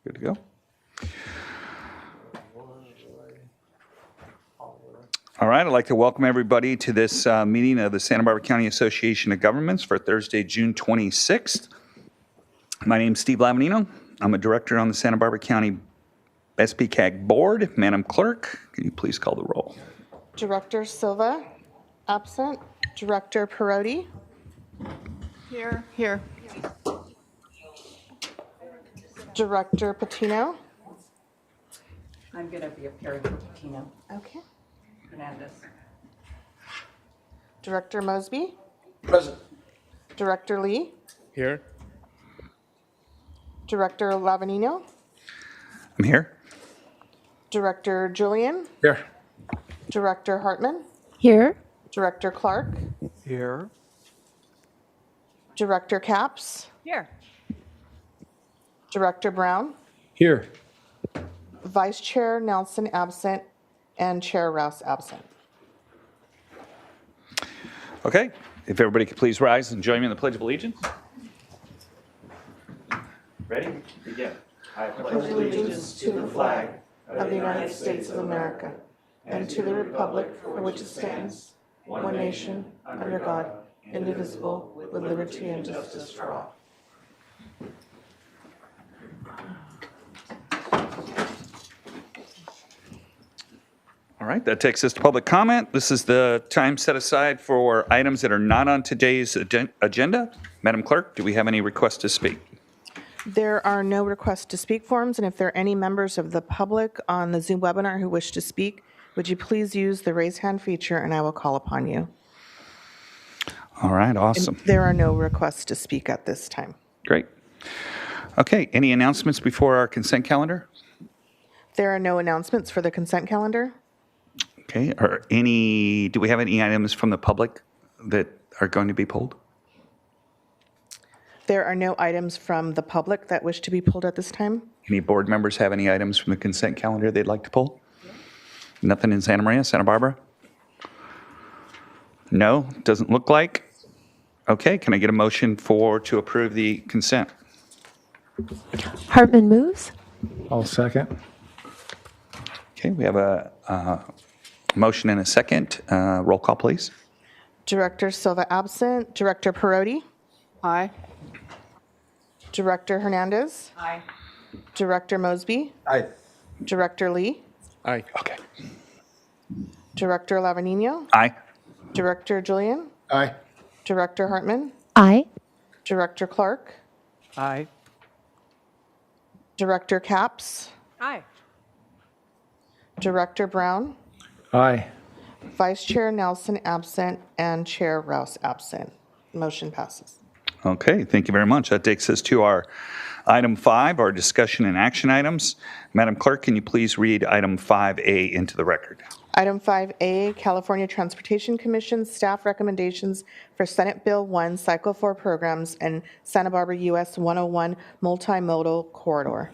Good to go. All right, I'd like to welcome everybody to this meeting of the Santa Barbara County Association of Governments for Thursday, June 26th. My name is Steve Lavanino. I'm a director on the Santa Barbara County SBCAG board. Madam Clerk, can you please call the roll? Director Silva, absent. Director Perotti. Here. Director Patino. I'm going to be appearing for Patino Okay. Hernandez. Director Mosby. Present. Director Lee. Here. Director Lavanino. I'm here. Director Julian. Here. Director Hartman. Here. Director Clark. Here. Director Capps. Here. Director Brown. Here. Vice Chair Nelson absent, and Chair Rouse absent. Okay, if everybody could please rise and join me in the Pledge of Allegiance. Ready? Begin. I Pledge allegiance to the flag of the United States of America and to the republic for which it stands, one nation, under God, indivisible, with liberty and justice for all. All right, that takes us to public comment. This is the time set aside for items that are not on today's agenda. Madam Clerk, do we have any requests to speak? There are no requests to speak forms, and if there are any members of the public on the Zoom webinar who wish to speak, would you please use the raise hand feature and I will call upon you. All right, awesome. There are no requests to speak at this time. Great. Okay, any announcements before our consent calendar? There are no announcements for the consent calendar. Okay, do we have any items from the public that are going to be pulled? There are no items from the public that wish to be pulled at this time. Any board members have any items from the consent calendar they'd like to pull? Nothing in Santa Maria, Santa Barbara? No, doesn't look like. Okay, can I get a motion to approve the consent? Hartman moves. I'll second. Okay, we have a motion and a second. Roll call, please. Director Silva absent. Director Perotti. Aye. Director Hernandez. Aye. Director Mosby. Aye. Director Lee. Aye. Okay. Director Lavanino. Aye. Director Julian. Aye. Director Hartman. Aye. Director Clark. Aye. Director Capps. Aye. Director Brown. Aye. Vice Chair Nelson absent, and Chair Rouse absent. Motion passes. Okay, thank you very much. That takes us to our item 5, our discussion and action items. Madam Clerk, can you please read item 5A into the record? Item 5A, California Transportation Commission staff recommendations for Senate Bill 1 Cycle 4 programs and Santa Barbara US 101 multimodal corridor.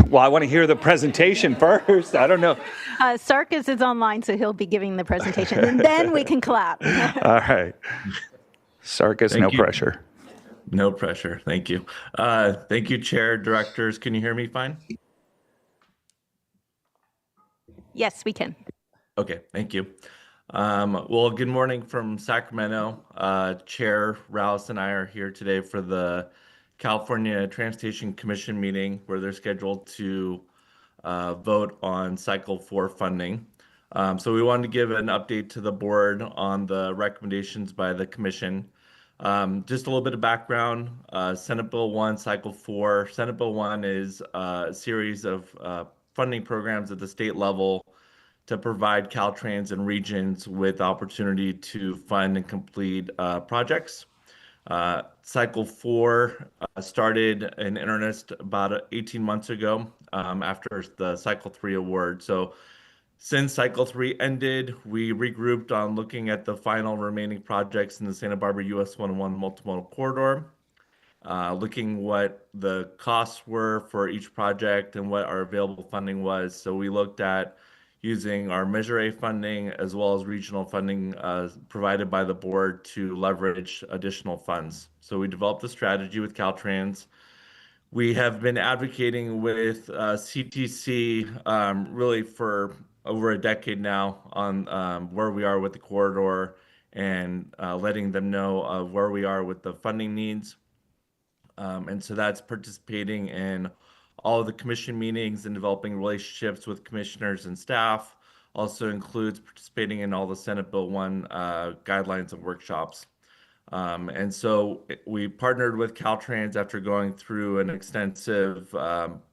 Well, I want to hear the presentation first. I don't know. Sarkis is online, so he'll be giving the presentation, and then we can clap. All right. Sarkis, no you. pressure. No pressure. Thank you. Thank you, Chair, Directors. Can you hear me fine? Yes, we can. Okay, thank you. Well, good morning from Sacramento. Chair Rouse and I are here today for the California Transportation Commission meeting where they're scheduled to vote on Cycle 4 funding. So we wanted to give an update to the board on the recommendations by the commission. Just a little bit of background, Senate Bill 1, Cycle 4. Senate Bill 1 is a series of funding programs at the state level to provide Caltrans and regions with opportunity to fund and complete projects. Cycle 4 started in earnest about 18 months ago after the Cycle 3 award. So since Cycle 3 ended, we regrouped on looking at the final remaining projects in the Santa Barbara US 101 multimodal corridor, looking what the costs were for each project and what our available funding was. So we looked at using our Measure A funding as well as regional funding provided by the board to leverage additional funds. So we developed a strategy with Caltrans. We have been advocating with CTC really for over a decade now on where we are with the corridor and letting them know of where we are with the funding needs. And so that's participating in all of the commission meetings and developing relationships with commissioners and staff. Also includes participating in all the Senate Bill 1 guidelines and workshops. And so we partnered with Caltrans after going through an extensive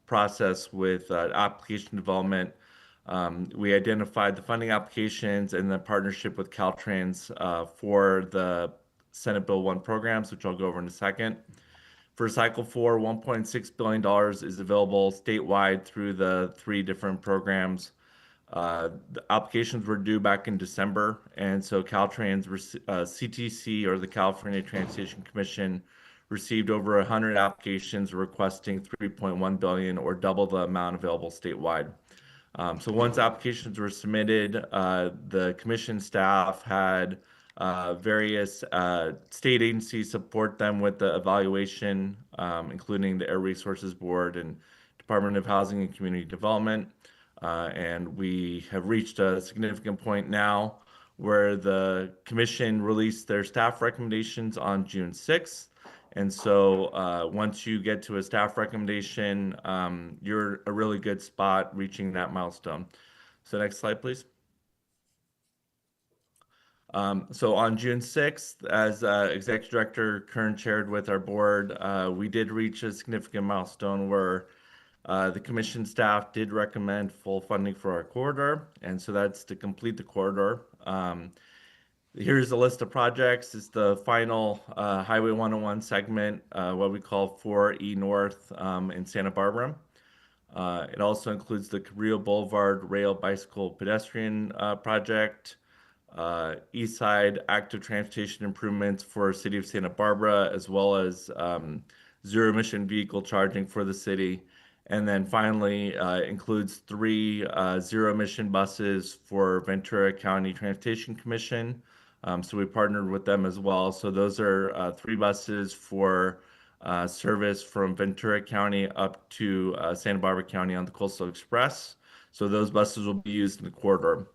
process with application development. We identified the funding applications and the partnership with Caltrans for the Senate Bill 1 programs, which I'll go over in a second. For Cycle 4, $1.6 billion is available statewide through the 3 different programs. The applications were due back in December, and so Caltrans, CTC, or the California Transportation Commission, received over 100 applications requesting $3.1 billion, or double the amount available statewide. So once applications were submitted, the commission staff had various state agencies support them with the evaluation, including the Air Resources Board and Department of Housing and Community Development. And we have reached a significant point now where the commission released their staff recommendations on June 6th. And so once you get to a staff recommendation, you're a really good spot reaching that milestone. So next slide, please. So on June 6th, as Executive Director Kern shared with our board, we did reach a significant milestone where the commission staff did recommend full funding for our corridor, and so that's to complete the corridor. Here's a list of projects. It's the final Highway 101 segment, what we call 4E North in Santa Barbara. It also includes the Cabrillo Boulevard Rail Bicycle Pedestrian Project, East Side active transportation improvements for City of Santa Barbara, as well as zero emission vehicle charging for the city. And then finally includes 3 zero emission buses for Ventura County Transportation Commission. So we partnered with them as well. So those are 3 buses for service from Ventura County up to Santa Barbara County on the Coastal Express. So those buses will be used in the corridor.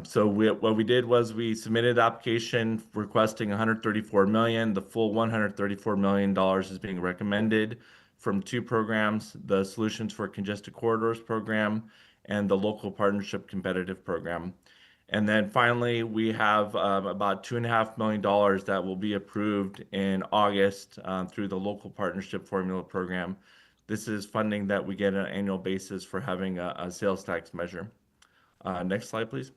So what we did was we submitted an application requesting $134 million. The full $134 million is being recommended from 2 programs, the Solutions for Congested Corridors program and the Local Partnership Competitive program. And then finally, we have about $2.5 million that will be approved in August through the Local Partnership Formula program. This is funding that we get on an annual basis for having a sales tax measure. Next slide, please.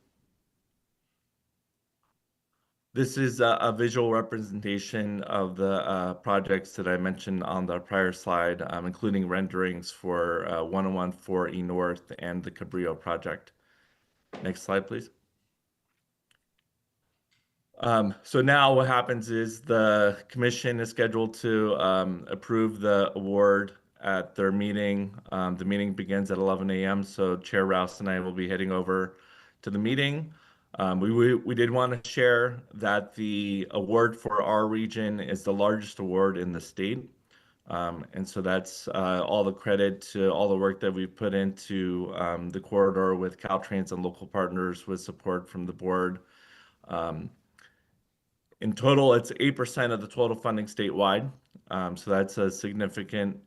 This is a visual representation of the projects that I mentioned on the prior slide, including renderings for 101 4E North and the Cabrillo project. Next slide, please. So now what happens is the commission is scheduled to approve the award at their meeting. The meeting begins at 11 a.m. So Chair Rouse and I will be heading over to the meeting. We did want to share that the award for our region is the largest award in the state. And so that's all the credit to all the work that we've put into the corridor with Caltrans and local partners with support from the board. In total, it's 8% of the total funding statewide. So that's a significant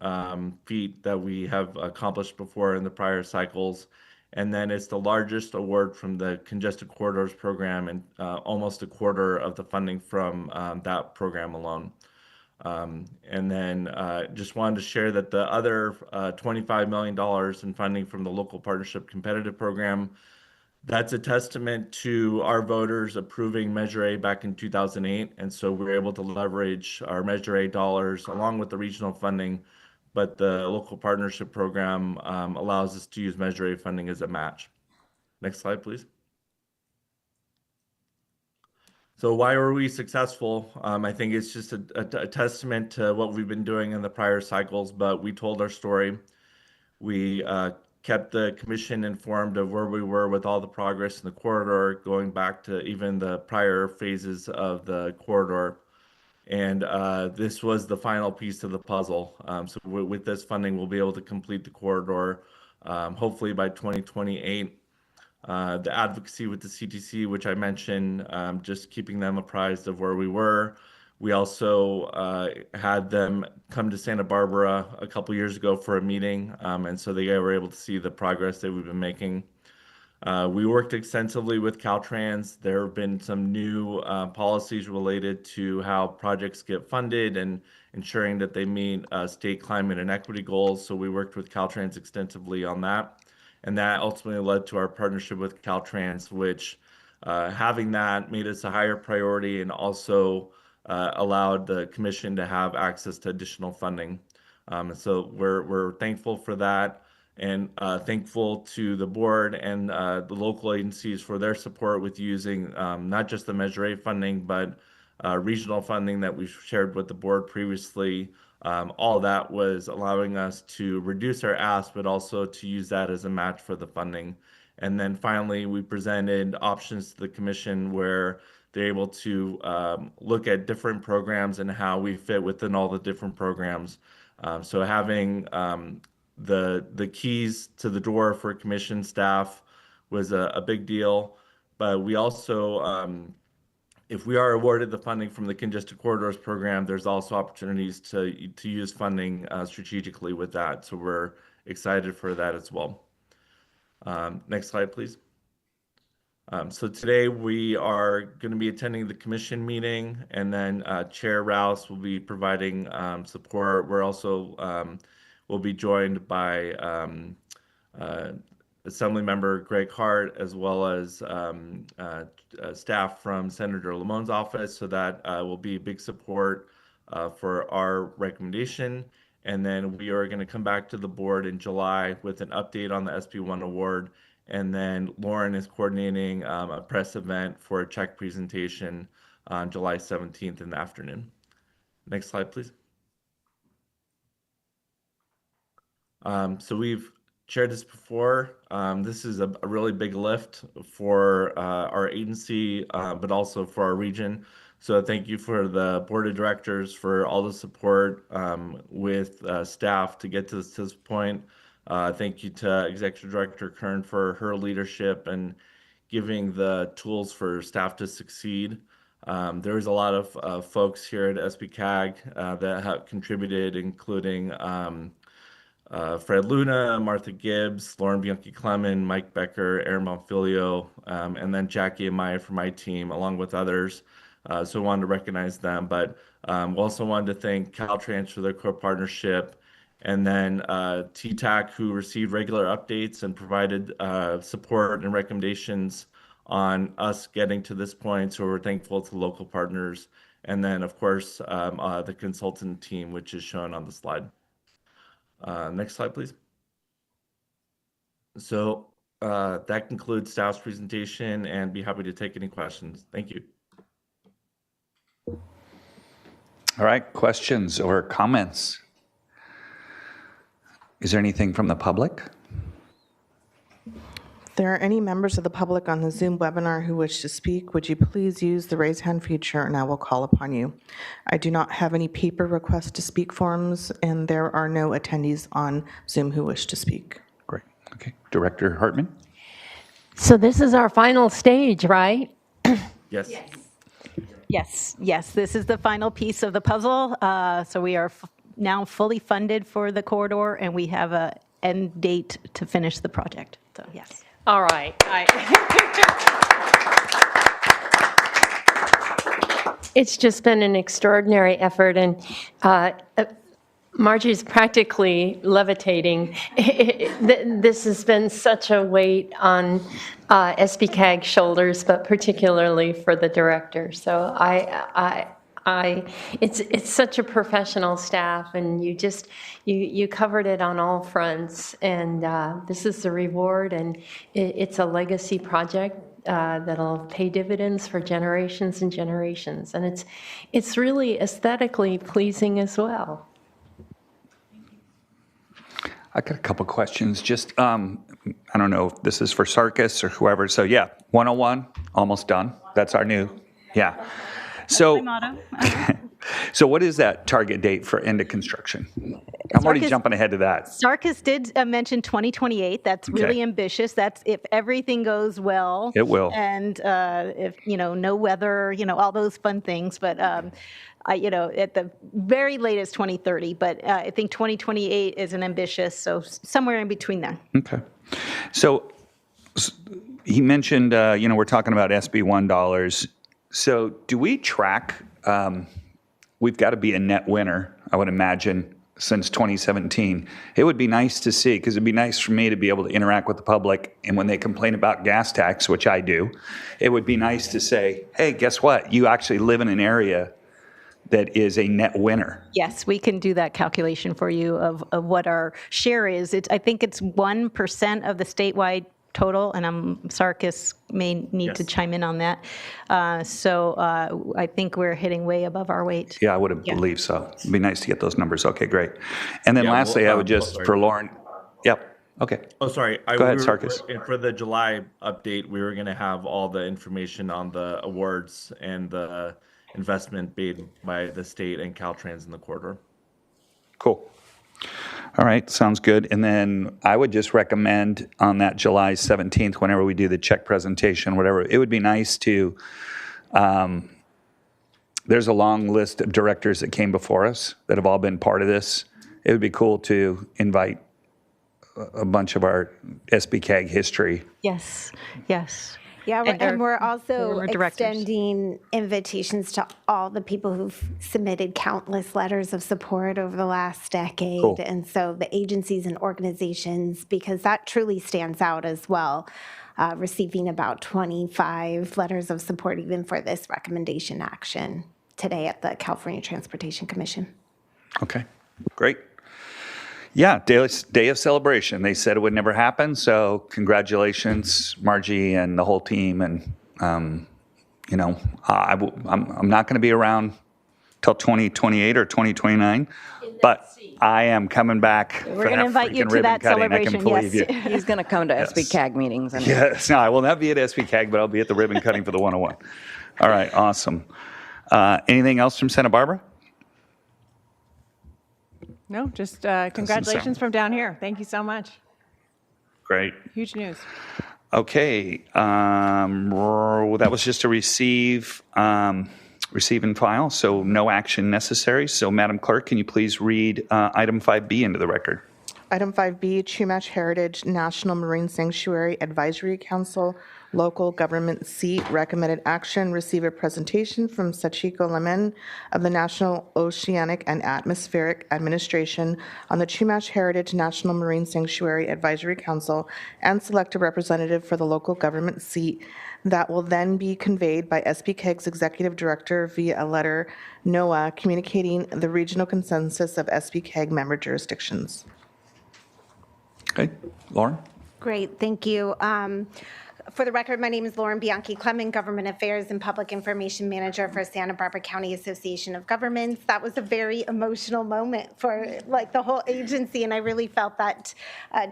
feat that we have accomplished before in the prior cycles. And then it's the largest award from the Congested Corridors program and almost a quarter of the funding from that program alone. And then just wanted to share that the other $25 million in funding from the Local Partnership Competitive Program, that's a testament to our voters approving Measure A back in 2008. And so we're able to leverage our Measure A dollars along with the regional funding, but the Local Partnership Program allows us to use Measure A funding as a match. Next slide, please. So why were we successful? I think it's just a testament to what we've been doing in the prior cycles, but we told our story. We kept the commission informed of where we were with all the progress in the corridor, going back to even the prior phases of the corridor. And this was the final piece of the puzzle. So with this funding, we'll be able to complete the corridor hopefully by 2028. The advocacy with the CTC, which I mentioned, just keeping them apprised of where we were. We also had them come to Santa Barbara a couple years ago for a meeting, and so they were able to see the progress that we've been making. We worked extensively with Caltrans. There have been some new policies related to how projects get funded and ensuring that they meet state climate and equity goals. So we worked with Caltrans extensively on that. And that ultimately led to our partnership with Caltrans, which having that made us a higher priority and also allowed the commission to have access to additional funding. So we're thankful for that, and thankful to the board and the local agencies for their support with using not just the Measure A funding, but regional funding that we've shared with the board previously. All that was allowing us to reduce our ask, but also to use that as a match for the funding. And then finally, we presented options to the commission where they're able to look at different programs and how we fit within all the different programs. So having the keys to the door for commission staff was a big deal. But we also, if we are awarded the funding from the Congested Corridors program, there's also opportunities to use funding strategically with that. So we're excited for that as well. Next slide, please. So today we are going to be attending the commission meeting, and then Chair Rouse will be providing support. We're also will be joined by Assemblymember Greg Hart, as well as staff from Senator Lamone's office. So that will be big support for our recommendation. And then we are going to come back to the board in July with an update on the SB1 award. And then Lauren is coordinating a press event for a check presentation on July 17th in the afternoon. Next slide, please. So we've shared this before. This is a really big lift for our agency, but also for our region. So thank you for the board of directors for all the support with staff to get to this point. Thank you to Executive Director Kern for her leadership and giving the tools for staff to succeed. There was a lot of folks here at SBCAG that have contributed, including Fred Luna, Martha Gibbs, Lauren Bianchi-Clement, Mike Becker, Aaron Monfilio, and then Jackie and Maya from my team, along with others. So I wanted to recognize them, but we also wanted to thank Caltrans for their core partnership, and then TTAC, who received regular updates and provided support and recommendations on us getting to this point. So we're thankful to local partners. And then, of course, the consultant team, which is shown on the slide. Next slide, please. So that concludes staff's presentation, and be happy to take any questions. Thank you. All right, questions or comments? Is there anything from the public? If there are any members of the public on the Zoom webinar who wish to speak, would you please use the raise hand feature and I will call upon you. I do not have any paper request to speak forms, and there are no attendees on Zoom who wish to speak. Great. Okay. Director Hartman? So this is our final stage, right? Yes. Yes, this is the final piece of the puzzle. So we are now fully funded for the corridor, and we have a end date to finish the project. So yes. All right. It's just been an extraordinary effort, and Margie's practically levitating. This has been such a weight on SBCAG's shoulders, but particularly for the director. So it's such a professional staff, and you covered it on all fronts, and this is the reward, and it's a legacy project that'll pay dividends for generations and generations, and it's really aesthetically pleasing as well. I got a couple questions. Just, I don't know if this is for Sarkis or whoever. So yeah, 101, almost done. That's our new, yeah. So, My motto. So what is that target date for end of construction? I'm already Sarkis- jumping ahead to that. Sarkis did mention 2028. That's really Okay. ambitious. That's if everything goes well. It will. And if, no weather, all those fun things. But, at the very latest 2030. But I think 2028 is an ambitious, so somewhere in between there. Okay. So he mentioned, we're talking about SB1 dollars. So do we track, we've got to be a net winner, I would imagine, since 2017. It would be nice to see, because it'd be nice for me to be able to interact with the public. And when they complain about gas tax, which I do, it would be nice to say, hey, guess what? You actually live in an area that is a net winner. Yes, we can do that calculation for you of what our share is. I think it's 1% of the statewide total, and Sarkis may need to Yes. chime in on that. So I think we're hitting way above our weight. Yeah, I would have believed so. It'd be nice to get those numbers. Okay, great. And then Yeah, lastly, well, I would just, sorry. for Lauren, yep, okay. Oh, sorry. Go ahead, Sarkis. And for the July update, we were going to have all the information on the awards and the investment made by the state and Caltrans in the corridor. Cool. All right, sounds good. And then I would just recommend on that July 17th, whenever we do the check presentation, whatever, it would be nice to, there's a long list of directors that came before us that have all been part of this. It would be cool to invite a bunch of our SBCAG history. Yes, yes. Yeah, And and our we're also former directors. extending invitations to all the people who've submitted countless letters of support over the last decade. Cool. And so the agencies and organizations, because that truly stands out as well, receiving about 25 letters of support even for this recommendation action today at the California Transportation Commission. Okay, great. Yeah, day of celebration. They said it would never happen, so congratulations, Margie and the whole team. And I'm not going to be around till 2028 or 2029, but I am coming back. We're going to invite you to that celebration. I can believe Yes. you. He's going to come to SBCAG meetings. And Yes, no, I will not be at SBCAG, but I'll be at the ribbon cutting for the 101. All right, awesome. Anything else from Santa Barbara? No, just congratulations from down here. Thank you so much. Great. Huge news. Okay, that was just a receive and file, so no action necessary. So, Madam Clerk, can you please read item 5B into the record? Item 5B, Chumash Heritage National Marine Sanctuary Advisory Council, Local Government Seat, Recommended Action, receive a presentation from Sachiko Lemon of the National Oceanic and Atmospheric Administration on the Chumash Heritage National Marine Sanctuary Advisory Council, and select a representative for the local government seat that will then be conveyed by SBCAG's Executive Director via a letter, NOAA, communicating the regional consensus of SBCAG member jurisdictions. Okay, Lauren? Great, thank you. For the record, my name is Lauren Bianchi-Clement, Government Affairs and Public Information Manager for Santa Barbara County Association of Governments. That was a very emotional moment for the whole agency, and I really felt that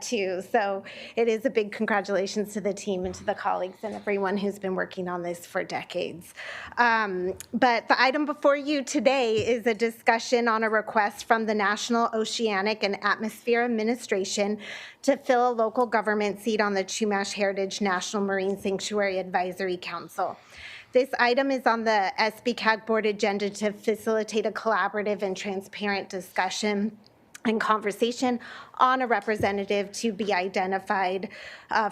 too. So it is a big congratulations to the team and to the colleagues and everyone who's been working on this for decades. But the item before you today is a discussion on a request from the National Oceanic and Atmosphere Administration to fill a local government seat on the Chumash Heritage National Marine Sanctuary Advisory Council. This item is on the SBCAG board agenda to facilitate a collaborative and transparent discussion and conversation on a representative to be identified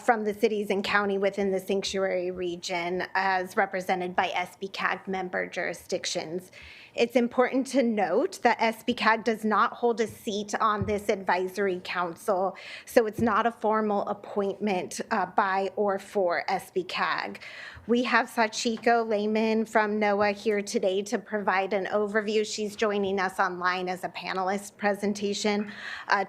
from the cities and county within the sanctuary region as represented by SBCAG member jurisdictions. It's important to note that SBCAG does not hold a seat on this advisory council, so it's not a formal appointment by or for SBCAG. We have Sachiko Lehman from NOAA here today to provide an overview. She's joining us online as a panelist presentation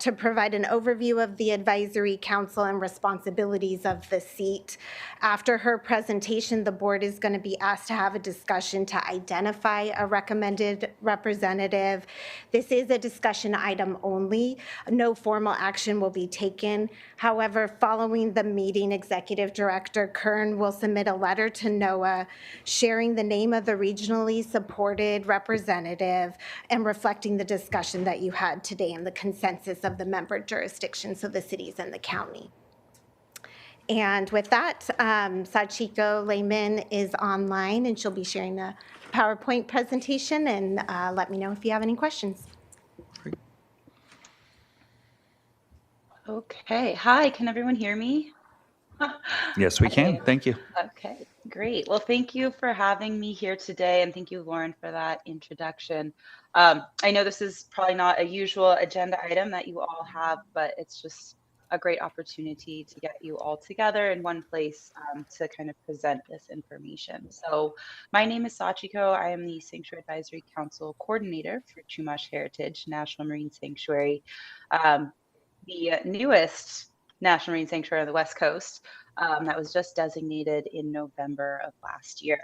to provide an overview of the advisory council and responsibilities of the seat. After her presentation, the board is going to be asked to have a discussion to identify a recommended recommended representative. This is a discussion item only. No formal action will be taken. However, following the meeting, Executive Director Kern will submit a letter to NOAA sharing the name of the regionally supported representative and reflecting the discussion that you had today and the consensus of the member jurisdictions, so the cities and the county. And with that, Sachiko Lehman is online, and she'll be sharing the PowerPoint presentation, and let me know if you have any questions. Okay. Hi, can everyone hear me? Yes, we can. Thank you. Okay, great. Well, thank you for having me here today, and thank you, Lauren, for that introduction. I know this is probably not a usual agenda item that you all have, but it's just a great opportunity to get you all together in one place to kind of present this information. So my name is Sachiko. I am the Sanctuary Advisory Council Coordinator for Chumash Heritage National Marine Sanctuary, the newest National Marine Sanctuary on the West Coast that was just designated in November of last year.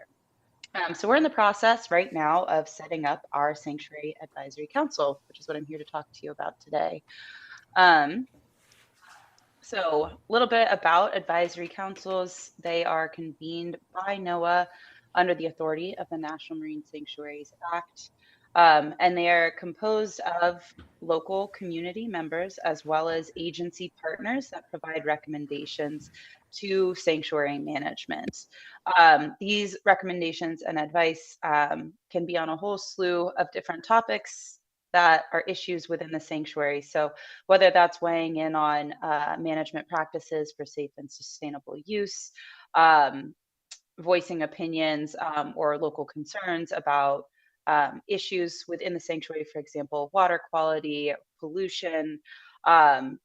So we're in the process right now of setting up our Sanctuary Advisory Council, which is what I'm here to talk to you about today. So a little bit about advisory councils. They are convened by NOAA under the authority of the National Marine Sanctuaries Act. And they are composed of local community members as well as agency partners that provide recommendations to sanctuary management. These recommendations and advice can be on a whole slew of different topics that are issues within the sanctuary. So whether that's weighing in on management practices for safe and sustainable use, voicing opinions or local concerns about issues within the sanctuary, for example, water quality, pollution,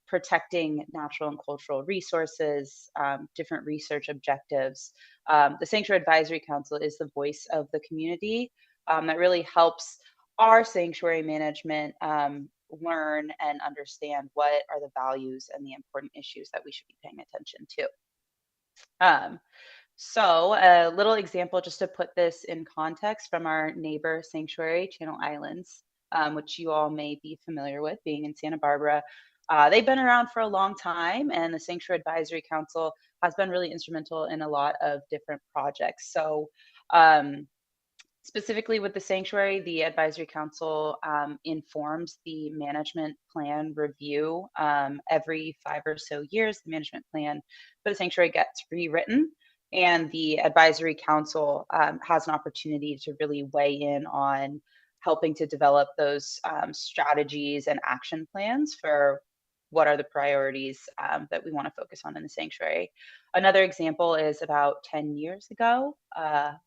protecting natural and cultural resources, different research objectives. The Sanctuary Advisory Council is the voice of the community that really helps our sanctuary management learn and understand what are the values and the important issues that we should be paying attention to. So a little example just to put this in context from our neighbor sanctuary, Channel Islands, which you all may be familiar with being in Santa Barbara. They've been around for a long time, and the Sanctuary Advisory Council has been really instrumental in a lot of different projects. So specifically with the sanctuary, the Advisory Council informs the management plan review. Every 5 or so years, the management plan for the sanctuary gets rewritten, and the Advisory Council has an opportunity to really weigh in on helping to develop those strategies and action plans for what are the priorities that we want to focus on in the sanctuary. Another example is about 10 years ago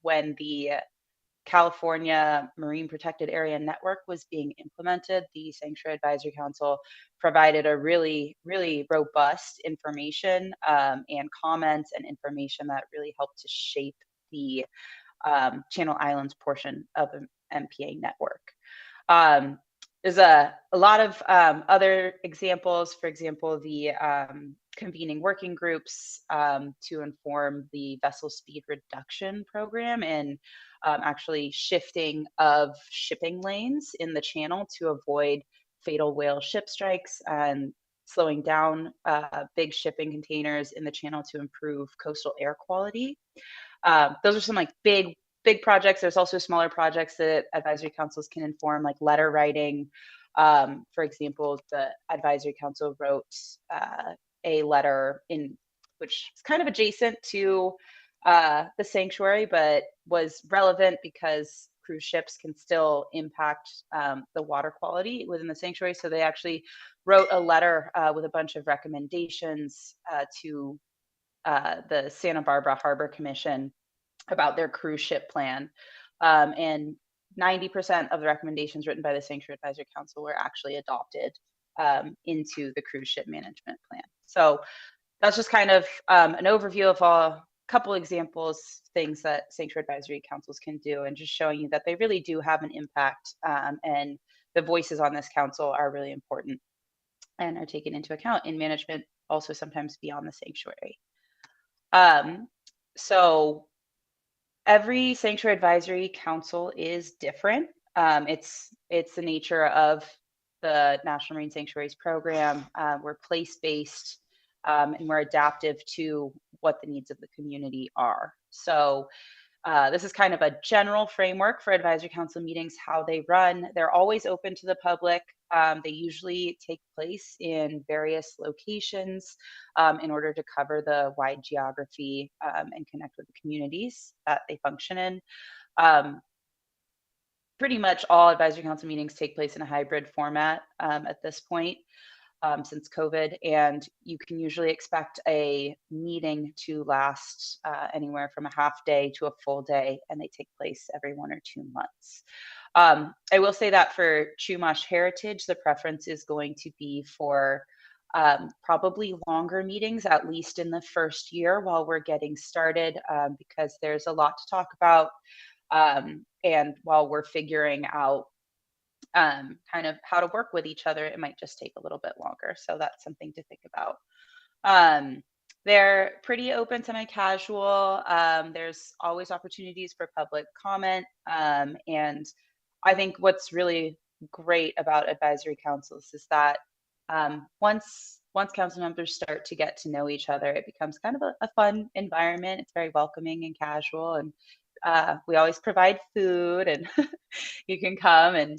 when the California Marine Protected Area Network was being implemented. The Sanctuary Advisory Council provided a really, really robust information and comments and information that really helped to shape the Channel Islands portion of the MPA network. There's a lot of other examples, for example, the convening working groups to inform the vessel speed reduction program and actually shifting of shipping lanes in the channel to avoid fatal whale ship strikes and slowing down big shipping containers in the channel to improve coastal air quality. Those are some like big projects. There's also smaller projects that advisory councils can inform, like letter writing. For example, the advisory council wrote a letter in which is kind of adjacent to the sanctuary, but was relevant because cruise ships can still impact the water quality within the sanctuary. So they actually wrote a letter with a bunch of recommendations to the Santa Barbara Harbor Commission about their cruise ship plan. And 90% of the recommendations written by the Sanctuary Advisory Council were actually adopted into the cruise ship management plan. So that's just kind of an overview of a couple examples, things that Sanctuary Advisory Councils can do, and just showing you that they really do have an impact, and the voices on this council are really important and are taken into account in management, also sometimes beyond the sanctuary. So every Sanctuary Advisory Council is different. It's the nature of the National Marine Sanctuaries program. We're place-based, and we're adaptive to what the needs of the community are. So this is kind of a general framework for advisory council meetings, how they run. They're always open to the public. They usually take place in various locations in order to cover the wide geography and connect with the communities that they function in. Pretty much all advisory council meetings take place in a hybrid format at this point. Since COVID, and you can usually expect a meeting to last anywhere from a half day to a full day, and they take place every 1 or 2 months. I will say that for Chumash Heritage, the preference is going to be for probably longer meetings, at least in the first year while we're getting started, because there's a lot to talk about. And while we're figuring out kind of how to work with each other, it might just take a little bit longer. So that's something to think about. They're pretty open, semi-casual. There's always opportunities for public comment. And I think what's really great about advisory councils is that once council members start to get to know each other, it becomes kind of a fun environment. It's very welcoming and casual. And we always provide food, and you can come and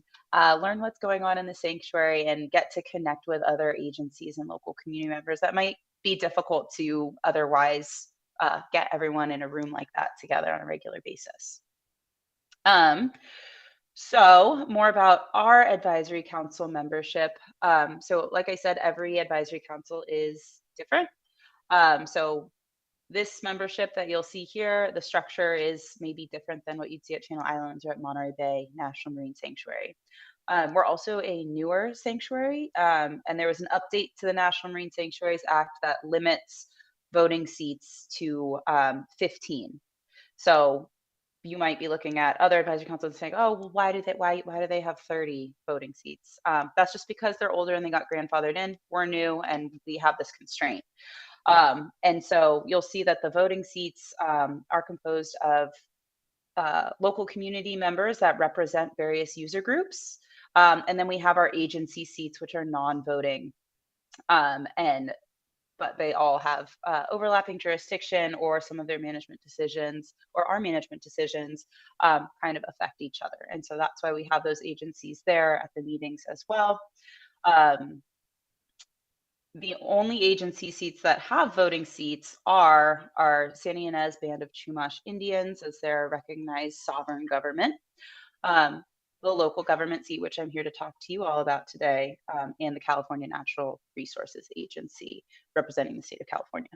learn what's going on in the sanctuary and get to connect with other agencies and local community members that might be difficult to otherwise get everyone in a room like that together on a regular basis. So more about our advisory council membership. So like I said, every advisory council is different. So this membership that you'll see here, the structure is maybe different than what you'd see at Channel Islands or at Monterey Bay National Marine Sanctuary. We're also a newer sanctuary, and there was an update to the National Marine Sanctuaries Act that limits voting seats to 15. So you might be looking at other advisory councils and saying, oh, well, why do they have 30 voting seats? That's just because they're older and they got grandfathered in. We're new and we have this constraint. And so you'll see that the voting seats are composed of local community members that represent various user groups. And then we have our agency seats, which are non-voting. But they all have overlapping jurisdiction, or some of their management decisions or our management decisions kind of affect each other. And so that's why we have those agencies there at the meetings as well. The only agency seats that have voting seats are our Santa Ynez Band of Chumash Indians, as their recognized sovereign government, the local government seat, which I'm here to talk to you all about today, and the California Natural Resources Agency, representing the state of California.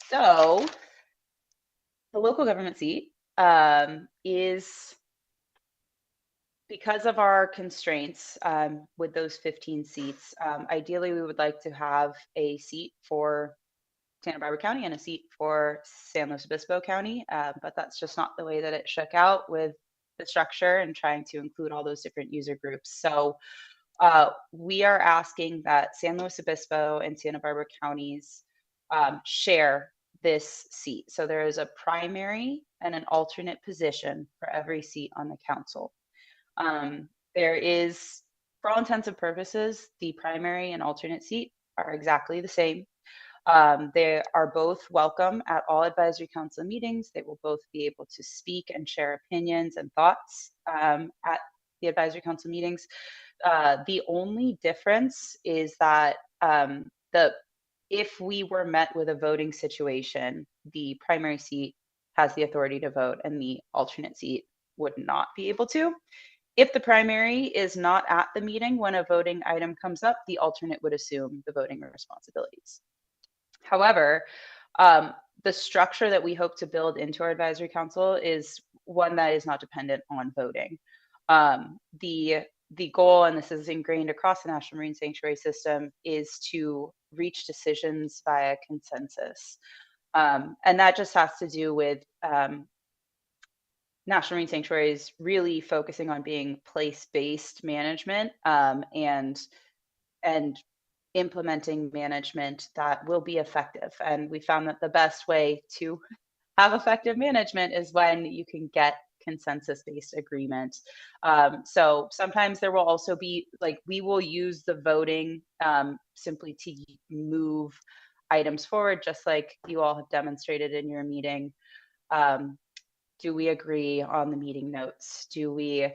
So the local government seat is, because of our constraints with those 15 seats, ideally we would like to have a seat for Santa Barbara County and a seat for San Luis Obispo County, but that's just not the way that it shook out with the structure and trying to include all those different user groups. So we are asking that San Luis Obispo and Santa Barbara counties share this seat. So there is a primary and an alternate position for every seat on the council. There is, for all intents and purposes, the primary and alternate seat are exactly the same. They are both welcome at all advisory council meetings. They will both be able to speak and share opinions and thoughts at the advisory council meetings. The only difference is that if we were met with a voting situation, the primary seat has the authority to vote and the alternate seat would not be able to. If the primary is not at the meeting when a voting item comes up, the alternate would assume the voting responsibilities. However, the structure that we hope to build into our advisory council is one that is not dependent on voting. The goal, and this is ingrained across the National Marine Sanctuary System, is to reach decisions via consensus. And that just has to do with National Marine Sanctuaries really focusing on being place-based management and implementing management that will be effective. And we found that the best way to have effective management is when you can get consensus-based agreement. So sometimes there will also be, like, we will use the voting simply to move items forward, just like you all have demonstrated in your meeting. Do we agree on the meeting notes? Do we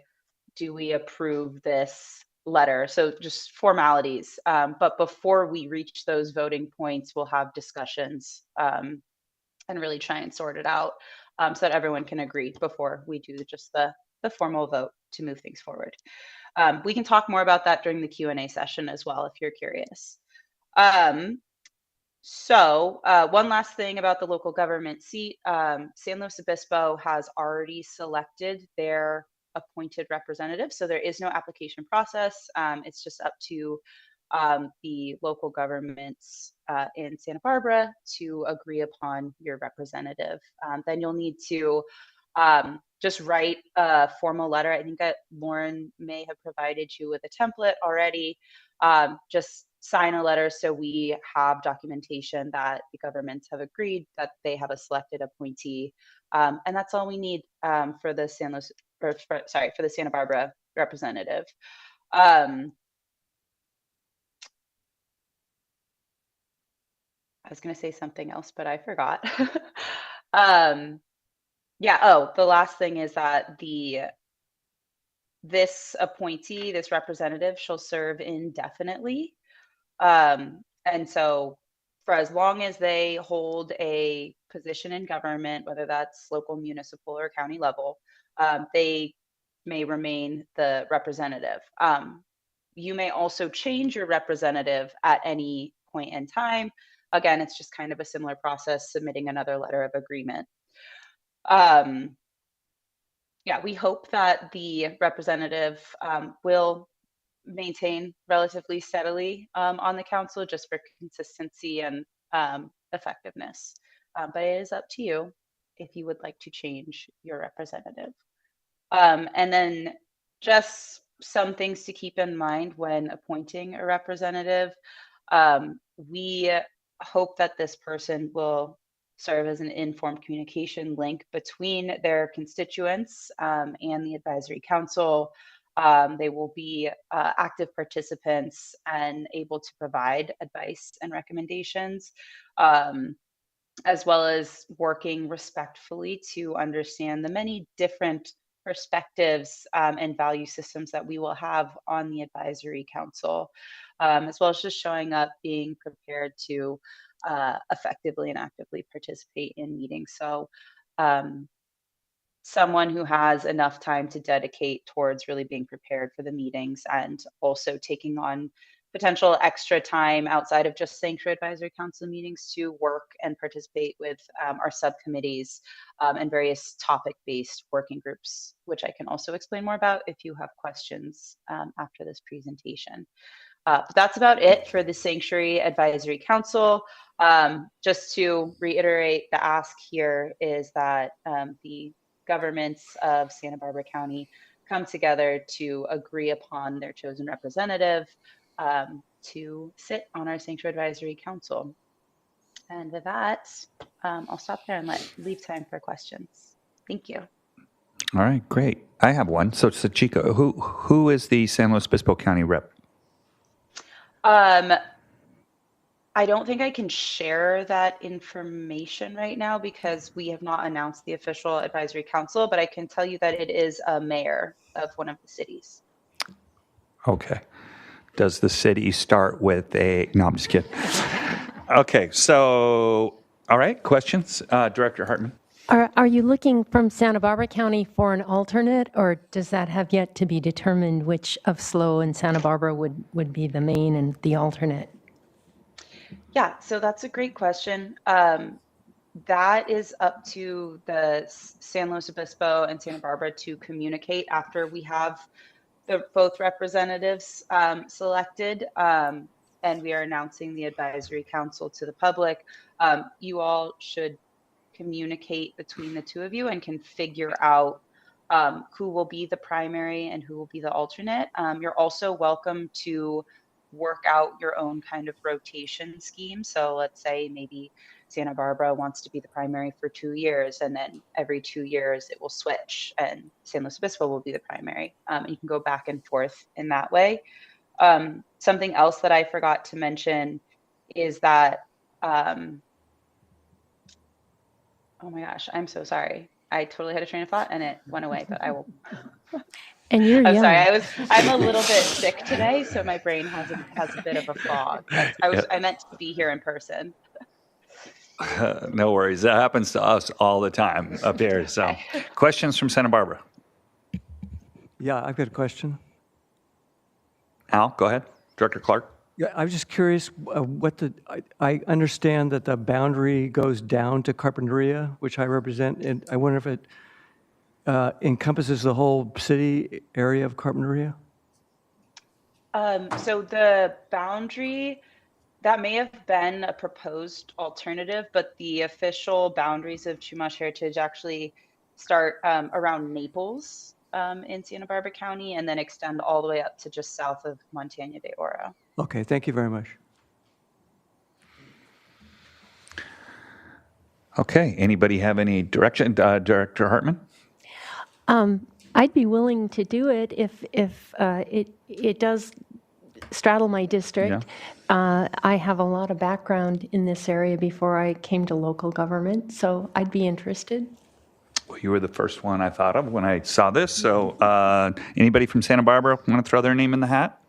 approve this letter? So just formalities. But before we reach those voting points, we'll have discussions and really try and sort it out so that everyone can agree before we do just the formal vote to move things forward. We can talk more about that during the Q&A session as well, if you're curious. So one last thing about the local government seat, San Luis Obispo has already selected their appointed representative. So there is no application process. It's just up to the local governments in Santa Barbara to agree upon your representative. Then you'll need to just write a formal letter. I think that Lauren may have provided you with a template already. Just sign a letter so we have documentation that the governments have agreed that they have a selected appointee. And that's all we need for the for the Santa Barbara representative. I was going to say something else, but I forgot. Yeah. Oh, the last thing is that this appointee, this representative, shall serve indefinitely. And so for as long as they hold a position in government, whether that's local, municipal, or county level, they may remain the representative. You may also change your representative at any point in time. Again, it's just kind of a similar process, submitting another letter of agreement. Yeah, we hope that the representative will maintain relatively steadily on the council, just for consistency and effectiveness. But it is up to you if you would like to change your representative. And then just some things to keep in mind when appointing a representative. We hope that this person will serve as an informed communication link between their constituents and the advisory council. They will be active participants and able to provide advice and recommendations, as well as working respectfully to understand the many different perspectives and value systems that we will have on the advisory council, as well as just showing up, being prepared to effectively and actively participate in meetings. So someone who has enough time to dedicate towards really being prepared for the meetings and also taking on potential extra time outside of just Sanctuary Advisory Council meetings to work and participate with our subcommittees and various topic-based working groups, which I can also explain more about if you have questions after this presentation. But that's about it for the Sanctuary Advisory Council. Just to reiterate, the ask here is that the governments of Santa Barbara County come together to agree upon their chosen representative to sit on our Sanctuary Advisory Council. And with that, I'll stop there and leave time for questions. Thank you. All right, great. I have one. So, Chico, who is the San Luis Obispo County rep? I don't think I can share that information right now because we have not announced the official advisory council, but I can tell you that it is a mayor of one of the cities. Okay. Does the city start with a... No, I'm just kidding. Okay, so, all right, questions? Director Hartman. Are you looking from Santa Barbara County for an alternate, or does that have yet to be determined which of SLO and Santa Barbara would be the main and the alternate? Yeah, so that's a great question. That is up to the San Luis Obispo and Santa Barbara to communicate after we have both representatives selected, and we are announcing the advisory council to the public. You all should communicate between the two of you and can figure out who will be the primary and who will be the alternate. You're also welcome to work out your own kind of rotation scheme. So let's say maybe Santa Barbara wants to be the primary for 2 years, and then every 2 years it will switch, and San Luis Obispo will be the primary. You can go back and forth in that way. Something else that I forgot to mention is that, oh my gosh, I'm so sorry. I totally had a train of thought and it went away, but I will. And you're I'm young. sorry. I'm a little bit sick today, so my brain has a bit of a fog. I meant to be here in person. No worries. That happens to us all the time up here. So, questions from Santa Barbara? Yeah, I've got a question. Al, go ahead. Director Clark. Yeah, I was just curious I understand that the boundary goes down to Carpinteria, which I represent, and I wonder if it encompasses the whole city area of Carpinteria? So the boundary, that may have been a proposed alternative, but the official boundaries of Chumash Heritage actually start around Naples in Santa Barbara County and then extend all the way up to just south of Montana de Oro. Okay, thank you very much. Okay. Anybody have any direction? Director Hartman? I'd be willing to do it if it does straddle my district. I have a lot of background in this area before I came to local government, so I'd be interested. Well, you were the first one I thought of when I saw this. So anybody from Santa Barbara want to throw their name in the hat?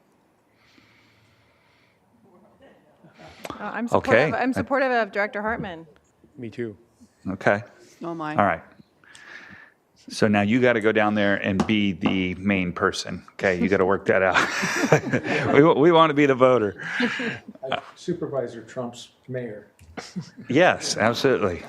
I'm supportive, I'm supportive of Director Hartman. Me too. Okay. Oh, my. All right. So now you got to go down there and be the main person. Okay, you got to work that out. we want to be the voter. Supervisor Trump's mayor. Yes, absolutely.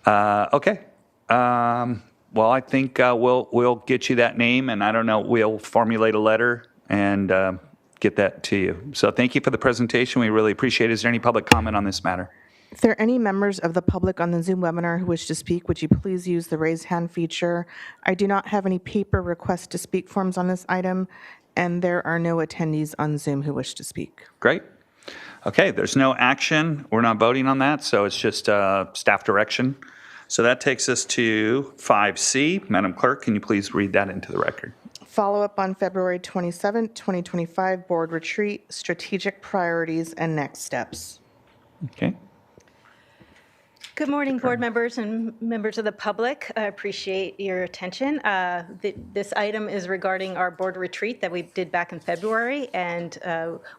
Okay. Well, I think we'll get you that name, and I don't know, we'll formulate a letter and get that to you. So thank you for the presentation. We really appreciate it. Is there any public comment on this matter? If there are any members of the public on the Zoom webinar who wish to speak, would you please use the raise hand feature? I do not have any paper request to speak forms on this item, and there are no attendees on Zoom who wish to speak. Great. Okay, there's no action. We're not voting on that, so it's just staff direction. So that takes us to 5C. Madam Clerk, can you please read that into the record? Follow-up on February 27, 2025 board retreat, strategic priorities and next steps. Okay. Good morning, board members and members of the public. I appreciate your attention. This item is regarding our board retreat that we did back in February, and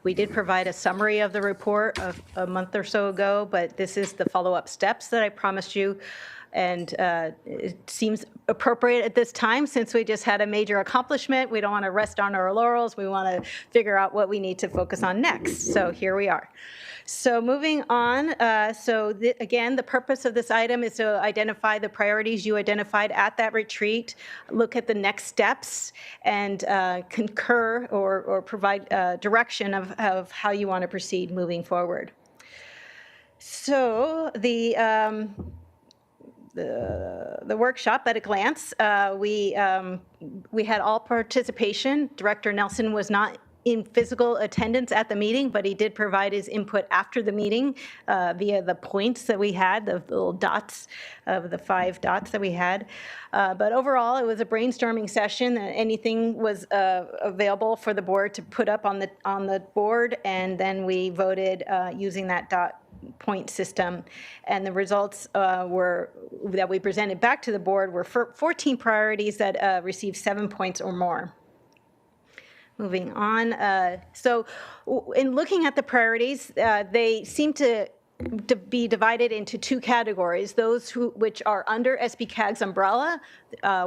we did provide a summary of the report a month or so ago, but this is the follow-up steps that I promised you. And it seems appropriate at this time since we just had a major accomplishment. We don't want to rest on our laurels. We want to figure out what we need to focus on next. So here we are. So moving on, again, the purpose of this item is to identify the priorities you identified at that retreat, look at the next steps, and concur or provide direction of how you want to proceed moving forward. So the workshop at a glance, we had all participation. Director Nelson was not in physical attendance at the meeting, but he did provide his input after the meeting via the points that we had, the little dots of the 5 dots that we had. But overall, it was a brainstorming session. Anything was available for the board to put up on the board, and then we voted using that point system, and the results that we presented back to the board were 14 priorities that received 7 points or more. Moving on, so in looking at the priorities, they seem to be divided into 2 categories: those which are under SBCAG's umbrella,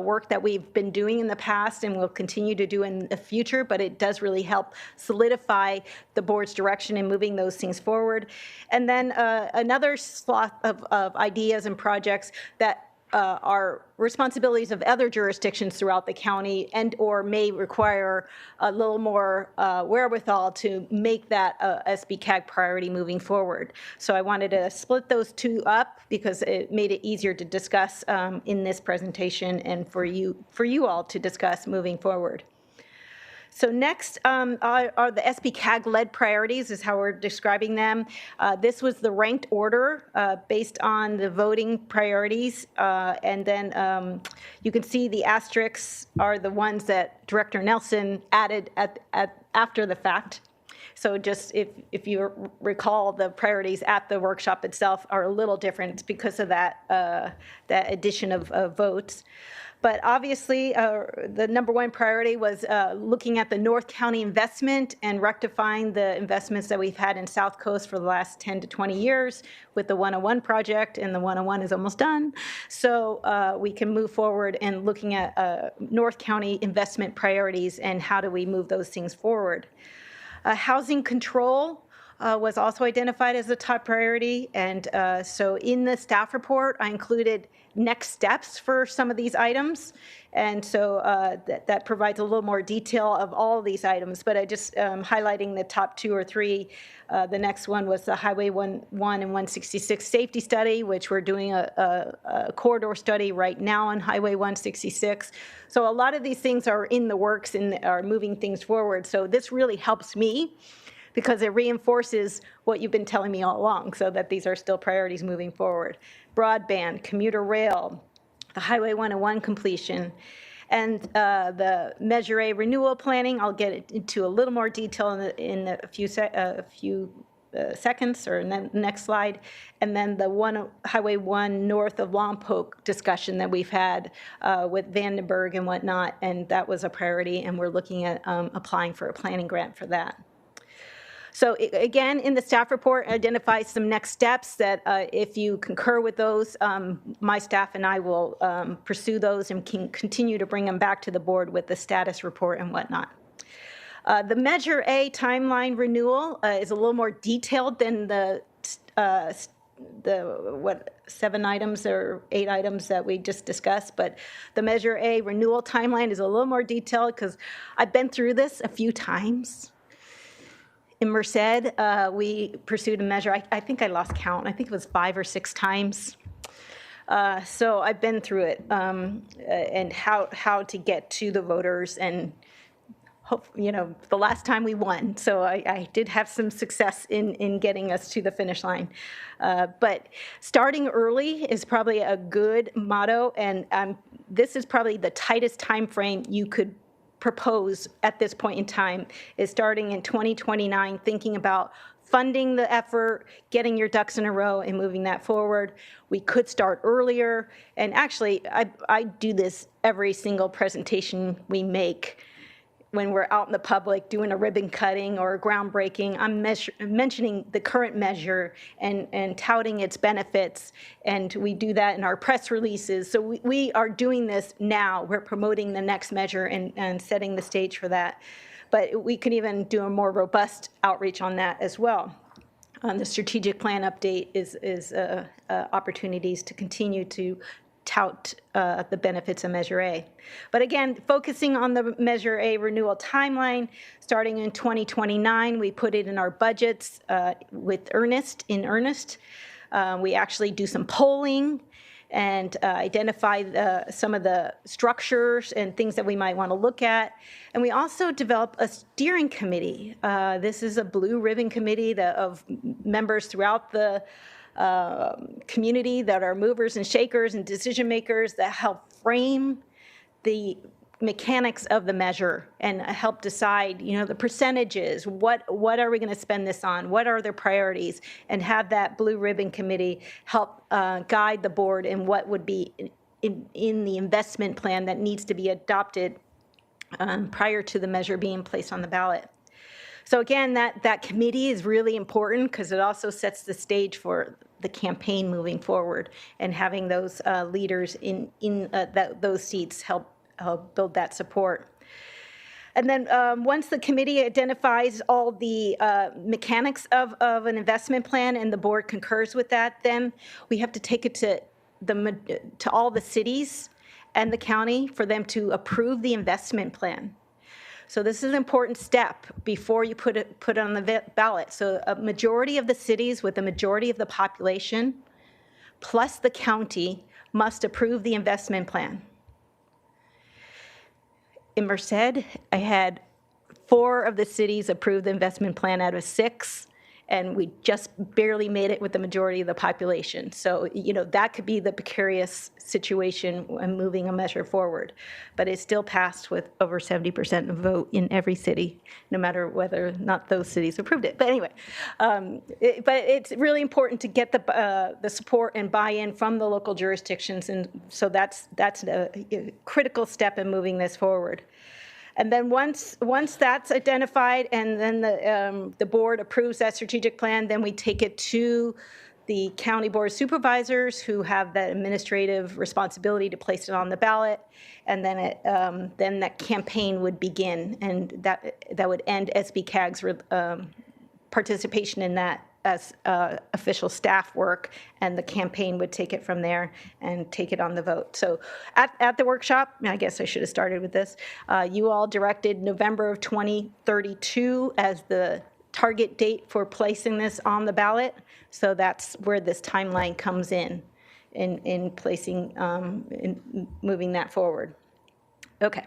work that we've been doing in the past and will continue to do in the future, but it does really help solidify the board's direction in moving those things forward. And then another swath of ideas and projects that are responsibilities of other jurisdictions throughout the county and or may require a little more wherewithal to make that SBCAG priority moving forward. So I wanted to split those 2 up because it made it easier to discuss in this presentation and for you all to discuss moving forward. So next are the SBCAG-led priorities, is how we're describing them. This was the ranked order based on the voting priorities. And then you can see the asterisks are the ones that Director Nelson added after the fact. So just if you recall, the priorities at the workshop itself are a little different because of that, that addition of votes. But obviously, the number one priority was looking at the North County investment and rectifying the investments that we've had in South Coast for the last 10 to 20 years with the 101 project, and the 101 is almost done. So we can move forward in looking at North County investment priorities and how do we move those things forward. Housing control was also identified as a top priority, and so in the staff report, I included next steps for some of these items, and so that provides a little more detail of all of these items, but I just highlighting the top 2 or 3. The next one was the Highway 1 and 166 safety study, which we're doing a corridor study right now on Highway 166. So a lot of these things are in the works and are moving things forward, so this really helps me because it reinforces what you've been telling me all along, so that these are still priorities moving forward. Broadband, commuter rail, the Highway 101 completion, and the Measure A renewal planning. I'll get into a little more detail in a few seconds, or in the next slide. And then the Highway 1 north of Lompoc discussion that we've had with Vandenberg and whatnot, and that was a priority, and we're looking at applying for a planning grant for that. So again, in the staff report, identifies some next steps that if you concur with those, my staff and I will pursue those and can continue to bring them back to the board with the status report and whatnot. The Measure A timeline renewal is a little more detailed than the 7 items or 8 items that we just discussed, but the Measure A renewal timeline is a little more detailed because I've been through this a few times. In Merced, we pursued a measure, I think I lost count, I think it was 5 or 6 times. So I've been through it, and how to get to the voters, and hope, the last time we won, so I did have some success in getting us to the finish line. But starting early is probably a good motto, and this is probably the tightest time frame you could propose at this point in time, is starting in 2029, thinking about funding the effort, getting your ducks in a row and moving that forward. We could start earlier, and actually I do this every single presentation we make. When we're out in the public doing a ribbon cutting or a groundbreaking, I'm mentioning the current measure and touting its benefits, and we do that in our press releases. So we are doing this now. We're promoting the next measure and setting the stage for that. But we can even do a more robust outreach on that as well. The strategic plan update is opportunities to continue to tout the benefits of Measure A. But again, focusing on the Measure A renewal timeline, starting in 2029, we put it in our budgets in earnest. We actually do some polling and identify some of the structures and things that we might want to look at. And we also develop a steering committee. This is a blue ribbon committee of members throughout the community that are movers and shakers and decision makers that help frame the mechanics of the measure and help decide, the percentages, what are we going to spend this on, what are their priorities, and have that blue ribbon committee help guide the board in what would be in the investment plan that needs to be adopted prior to the measure being placed on the ballot. So again, that committee is really important because it also sets the stage for the campaign moving forward, and having those leaders in those seats help build that support. And then once the committee identifies all the mechanics of an investment plan and the board concurs with that, then we have to take it to all the cities and the county for them to approve the investment plan. So this is an important step before you put it on the ballot. So a majority of the cities with a majority of the population, plus the county, must approve the investment plan. In Merced, I had 4 of the cities approved the investment plan out of 6, and we just barely made it with the majority of the population. So, that could be the precarious situation when moving a measure forward. But it still passed with over 70% of vote in every city, no matter whether or not those cities approved it. But anyway, but it's really important to get the support and buy-in from the local jurisdictions, and so that's a critical step in moving this forward. And then once that's identified, and then the board approves that strategic plan, then we take it to the county board of supervisors, who have that administrative responsibility to place it on the ballot, and then that campaign would begin, and that would end SBCAG's participation in that as official staff work, and the campaign would take it from there and take it on the vote. So at the workshop, I guess I should have started with this, you all directed November of 2032 as the target date for placing this on the ballot. So that's where this timeline comes in placing, in moving that forward. Okay,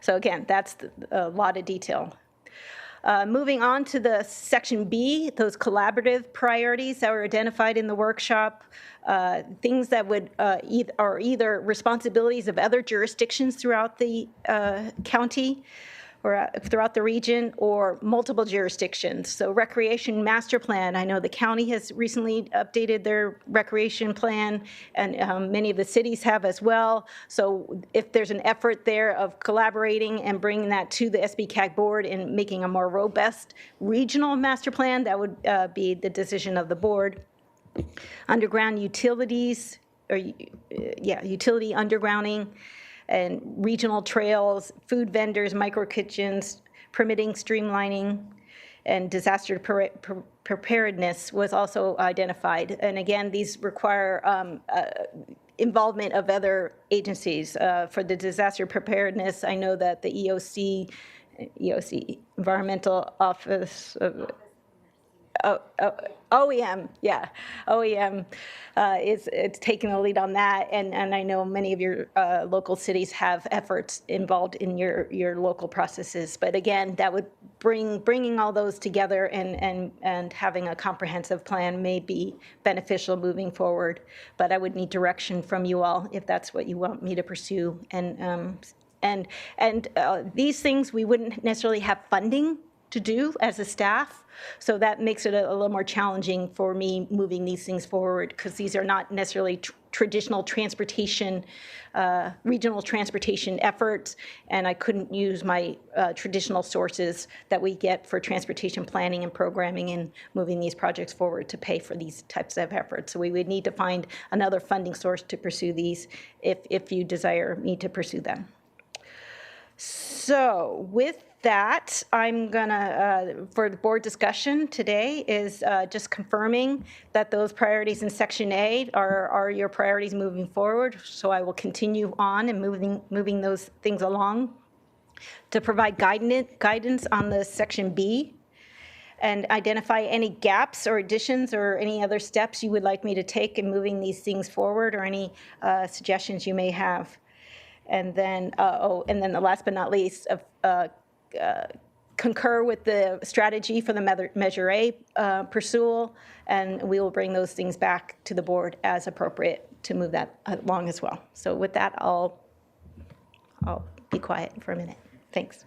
so again, that's a lot of detail. Moving on to the section B, those collaborative priorities that were identified in the workshop, things that would are either responsibilities of other jurisdictions throughout the county or throughout the region, or multiple jurisdictions. So recreation master plan, I know the county has recently updated their recreation plan, and many of the cities have as well. So if there's an effort there of collaborating and bringing that to the SBCAG board and making a more robust regional master plan, that would be the decision of the board. Underground utilities, utility undergrounding, and regional trails, food vendors, micro kitchens, permitting, streamlining, and disaster preparedness was also identified. And again, these require involvement of other agencies. For the disaster preparedness, I know that the EOC Environmental Office of OEM, OEM is taking the lead on that, and I know many of your local cities have efforts involved in your local processes. But again, that would bringing all those together and having a comprehensive plan may be beneficial moving forward. But I would need direction from you all if that's what you want me to pursue. And these things we wouldn't necessarily have funding to do as a staff. So that makes it a little more challenging for me moving these things forward, because these are not necessarily traditional transportation, regional transportation efforts, and I couldn't use my traditional sources that we get for transportation planning and programming and moving these projects forward to pay for these types of efforts. So we would need to find another funding source to pursue these if you desire me to pursue them. So with that, I'm gonna, for the board discussion today, is just confirming that those priorities in Section A are your priorities moving forward. So I will continue on and moving those things along to provide guidance on the Section B, and identify any gaps or additions or any other steps you would like me to take in moving these things forward, or any suggestions you may have. And then, and then the last but not least, concur with the strategy for the Measure A pursual, and we will bring those things back to the board as appropriate to move that along as well. So with that, I'll be quiet for a minute. Thanks.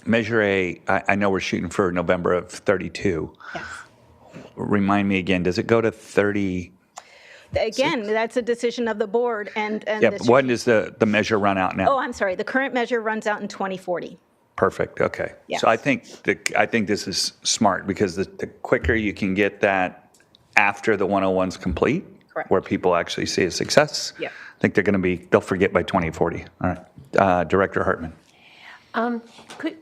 Measure A, I know we're shooting for November of 32. Yes. Remind me again, does it go to 30? Again, that's a decision of the board, and yeah, but when does the measure run out now? Oh, I'm sorry. The current measure runs out in 2040. Perfect. Okay. Yes. So I think this is smart, because the quicker you can get that after the 101's complete, correct, where people actually see a success, yeah, I think they'll forget by 2040. All right. Director Hartman.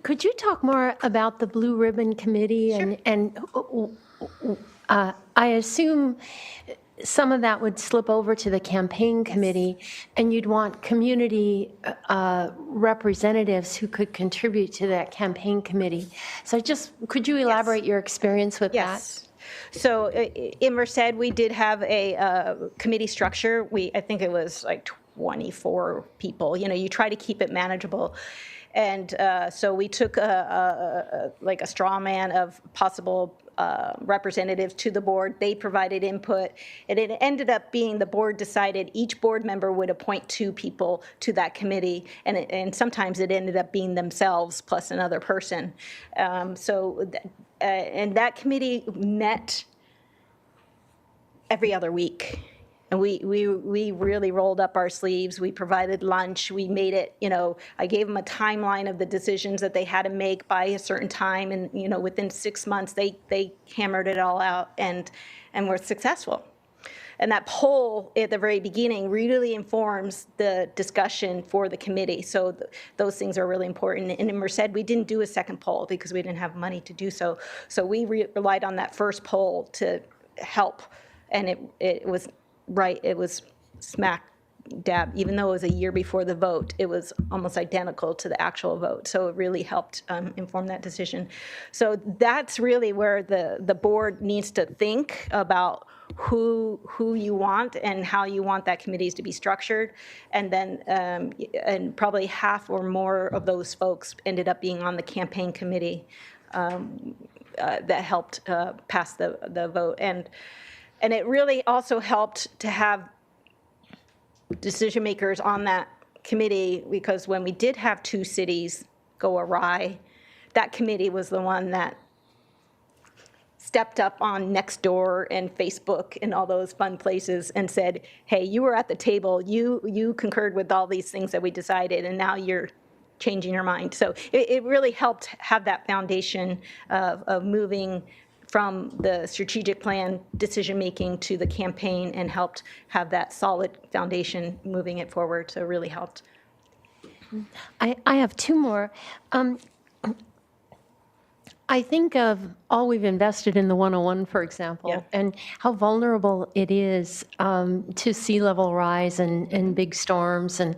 Could you talk more about the Blue Ribbon Committee? Sure. And I assume some of that would slip over to the campaign committee, and you'd want community representatives who could contribute to that campaign committee. So could you elaborate your experience with that? So in Merced, we did have a committee structure. I think it was like 24 people. You try to keep it manageable. And so we took like a straw man of possible representatives to the board. They provided input, and it ended up being the board decided each board member would appoint 2 people to that committee, and sometimes it ended up being themselves plus another person. And that committee met every other week. And we really rolled up our sleeves. We provided lunch. We made it, I gave them a timeline of the decisions that they had to make by a certain time. And, within 6 months, they hammered it all out and were successful. And that poll at the very beginning really informs the discussion for the committee. So those things are really important. And in Merced, we didn't do a second poll because we didn't have money to do so. So we relied on that first poll to help. And it was right, it was smack dab, even though it was a year before the vote, it was almost identical to the actual vote. So it really helped inform that decision. So that's really where the board needs to think about who you want and how you want that committees to be structured. And then and probably half or more of those folks ended up being on the campaign committee that helped pass the vote. And it really also helped to have decision makers on that committee, because when we did have 2 cities go awry, that committee was the one that stepped up on Nextdoor and Facebook and all those fun places and said, hey, you were at the table, you concurred with all these things that we decided, and now you're changing your mind. So it really helped have that foundation of moving from the strategic plan decision-making to the campaign, and helped have that solid foundation moving it forward. So it really helped. I have 2 more. I think of all we've invested in the 101, for example, and how vulnerable it is to sea level rise and big storms. And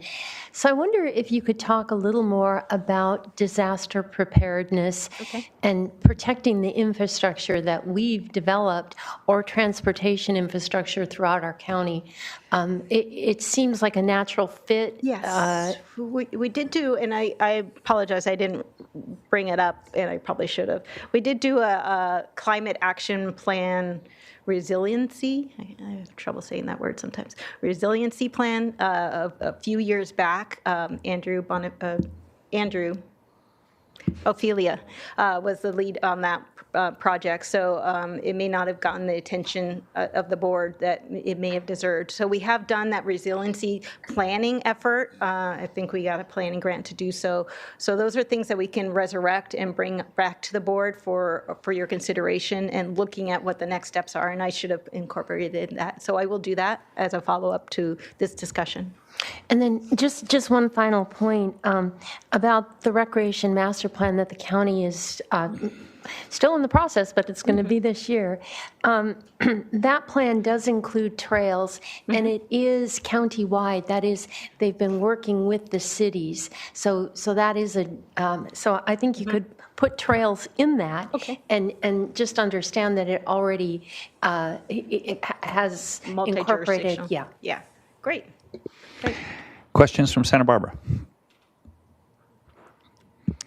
so I wonder if you could talk a little more about disaster preparedness and protecting the infrastructure that we've developed, or transportation infrastructure throughout our county. It seems like a natural fit. Yes, we did do, and I apologize, I didn't bring it up, and I probably should have. We did do a climate action plan resiliency. I have trouble saying that word sometimes. Resiliency plan a few years back. Andrew Ophelia was the lead on that project, so it may not have gotten the attention of the board that it may have deserved. So we have done that resiliency planning effort. I think we got a planning grant to do so. So those are things that we can resurrect and bring back to the board for your consideration and looking at what the next steps are. And I should have incorporated that. So I will do that as a follow-up to this discussion. And then just one final point about the recreation master plan that the county is still in the process, but it's going to be this year. That plan does include trails, and it is county-wide. That is, they've been working with the cities. So that is so I think you could put trails in that, and just understand that it already it has incorporated. Yeah, great. Questions from Santa Barbara?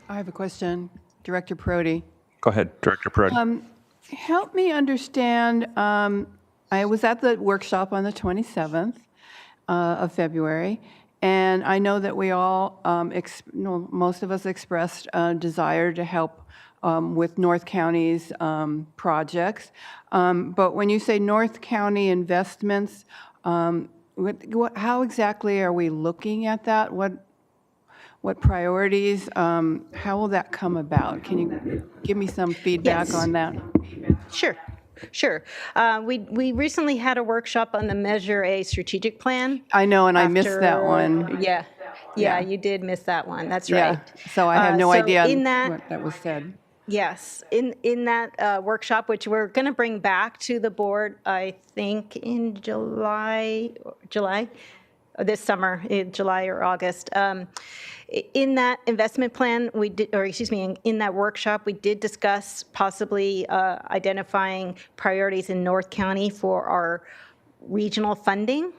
I have a question, Director Perotti. Go ahead, Director Perotti. Help me understand, I was at the workshop on the 27th of February, and I know that we all, most of us expressed a desire to help with North County's projects. But when you say North County investments, how exactly are we looking at that? What priorities? How will that come about? Can you give me some feedback on that? Sure. We recently had a workshop on the Measure A strategic plan. I know, and I missed that one. Yeah, you did miss that one. That's right. So I have no idea what that was said. Yes, in that workshop, which we're going to bring back to the board, I think in July, this summer, in July or August. In that investment plan, in that workshop, we did discuss possibly identifying priorities in North County for our regional funding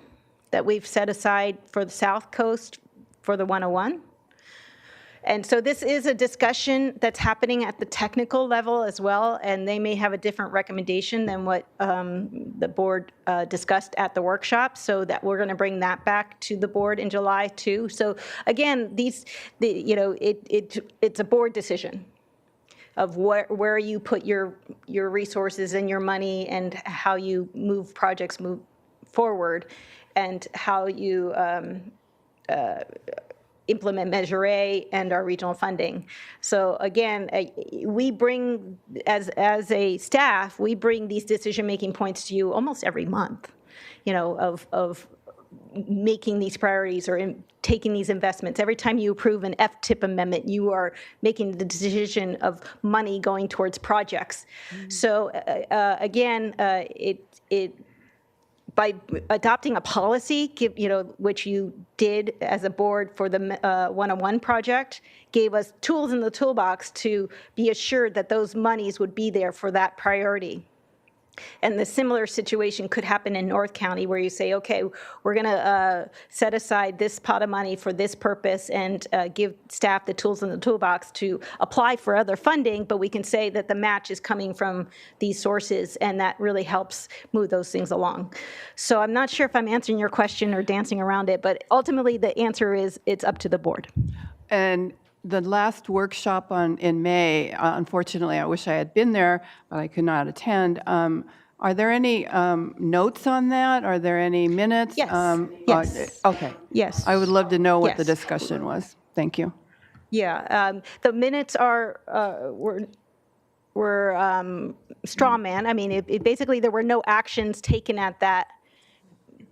that we've set aside for the South Coast for the 101. And so this is a discussion that's happening at the technical level as well, and they may have a different recommendation than what the board discussed at the workshop, so that we're going to bring that back to the board in July too. So again, it's a board decision of where you put your resources and your money and how you move projects forward and how you implement Measure A and our regional funding. So again, we bring, as a staff, we bring these decision-making points to you almost every month, of making these priorities or taking these investments. Every time you approve an FTIP amendment, you are making the decision of money going towards projects. So again, by adopting a policy, which you did as a board for the 101 project, gave us tools in the toolbox to be assured that those monies would be there for that priority. And the similar situation could happen in North County, where you say, okay, we're going to set aside this pot of money for this purpose and give staff the tools in the toolbox to apply for other funding, but we can say that the match is coming from these sources, and that really helps move those things along. So I'm not sure if I'm answering your question or dancing around it, but ultimately the answer is it's up to the board. And the last workshop in May, unfortunately, I wish I had been there, but I could not attend. Are there any notes on that? Are there any minutes? Yes. Yes. Okay. Yes. I would love to know what the Yes. discussion was. Thank you. Yeah, the minutes were straw man. I mean, basically there were no actions taken at that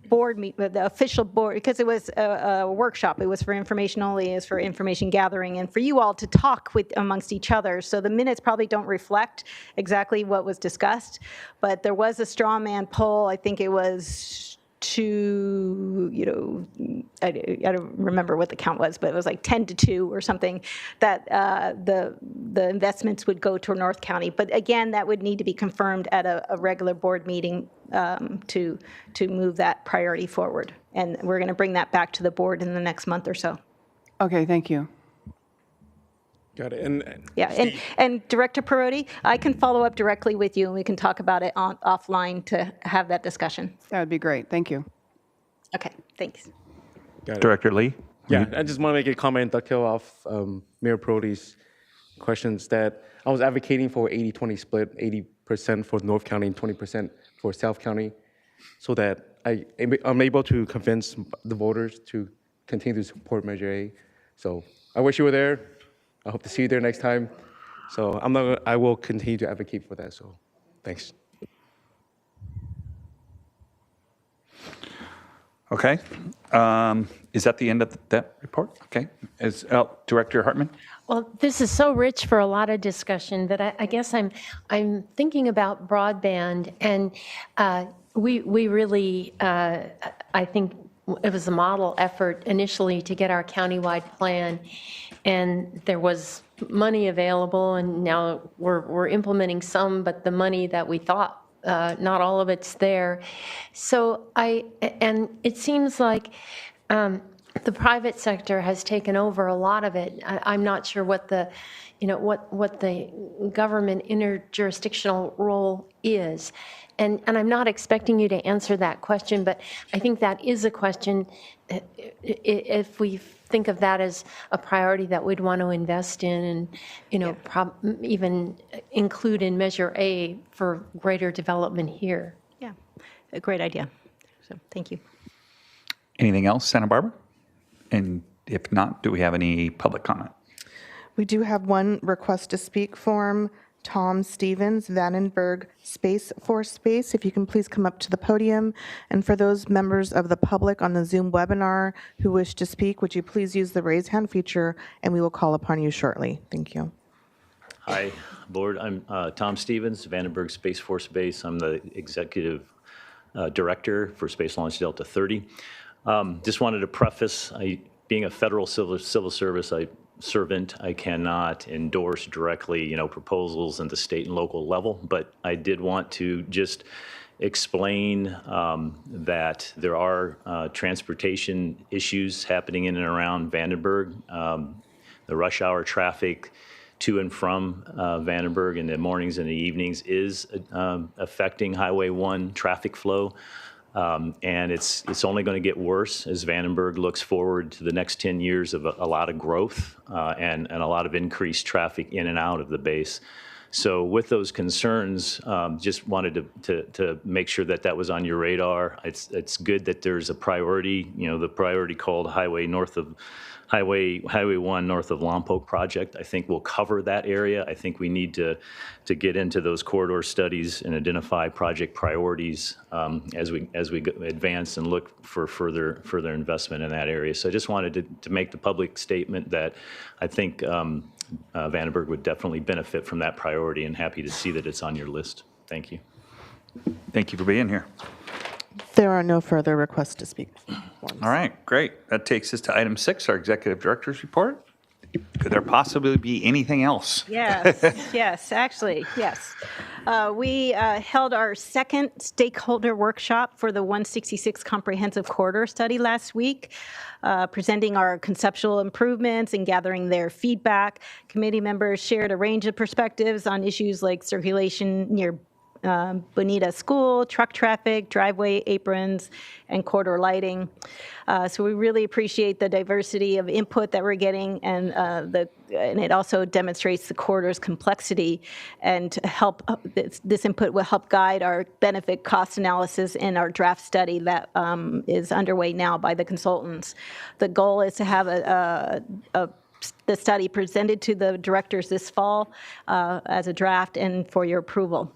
board the official board, because it was a workshop. It was for information only. It was for information gathering and for you all to talk amongst each other. So the minutes probably don't reflect exactly what was discussed, but there was a straw man poll. I think it was I don't remember what the count was, but it was like 10-2 or something, that the investments would go to North County. But again, that would need to be confirmed at a regular board meeting to move that priority forward. And we're going to bring that back to the board in the next month or so. Okay, thank you. Got it. And Yeah, and Director Perotti, I can follow up directly with you, and we can talk about it offline to have that discussion. That would be great. Thank you. Okay, thanks. got it. Director Lee? Yeah, I just want to make a comment, dovetail off Mayor Peroti's questions, that I was advocating for 80-20 split, 80% for North County and 20% for South County, so that I'm able to convince the voters to continue to support Measure A. So I wish you were there. I hope to see you there next time. So I will continue to advocate for that. So thanks. Okay. Is that the end of that report? Okay. Director Hartman? Well, this is so rich for a lot of discussion, but I guess I'm thinking about broadband, and we really, I think it was a model effort initially to get our countywide plan, and there was money available, and now we're implementing some, but the money that we thought, not all of it's there. So and it seems like the private sector has taken over a lot of it. I'm not sure what the government interjurisdictional role is. And I'm not expecting you to answer that question, but I think that is a question if we think of that as a priority that we'd want to invest in and, even include in Measure A for greater development here. Yeah, a great idea. So thank you. Anything else, Santa Barbara? And if not, do we have any public comment? We do have one request to speak form. Tom Stevens, Vandenberg Space Force Space. If you can please come up to the podium. And for those members of the public on the Zoom webinar who wish to speak, would you please use the raise hand feature, and we will call upon you shortly. Thank you. Hi, Board. I'm Tom Stevens, Vandenberg Space Force Base. I'm the Executive Director for Space Launch Delta 30. Just wanted to preface, being a federal civil service servant, I cannot endorse directly, proposals at the state and local level, but I did want to just explain that there are transportation issues happening in and around Vandenberg. the rush hour traffic to and from Vandenberg in the mornings and the evenings is affecting Highway 1 traffic flow. And it's only going to get worse as Vandenberg looks forward to the next 10 years of a lot of growth and a lot of increased traffic in and out of the base. So with those concerns, just wanted to make sure that was on your radar. It's good that there's a priority, the priority called Highway 1 north of Lompoc project. I think will cover that area. I think we need to get into those corridor studies and identify project priorities as we advance and look for further investment in that area. So I just wanted to make the public statement that I think Vandenberg would definitely benefit from that priority, and happy to see that it's on your list. Thank you. Thank you for being here. There are no further requests to speak. All right, great. That takes us to item 6, our executive director's report. Could there possibly be anything else? Yes, actually, yes. We held our second stakeholder workshop for the 166 Comprehensive Corridor Study last week, presenting our conceptual improvements and gathering their feedback. Committee members shared a range of perspectives on issues like circulation near Bonita School, truck traffic, driveway aprons, and corridor lighting. So we really appreciate the diversity of input that we're getting, and it also demonstrates the corridor's complexity, and help this input will help guide our benefit cost analysis in our draft study that is underway now by the consultants. The goal is to have the study presented to the directors this fall as a draft and for your approval.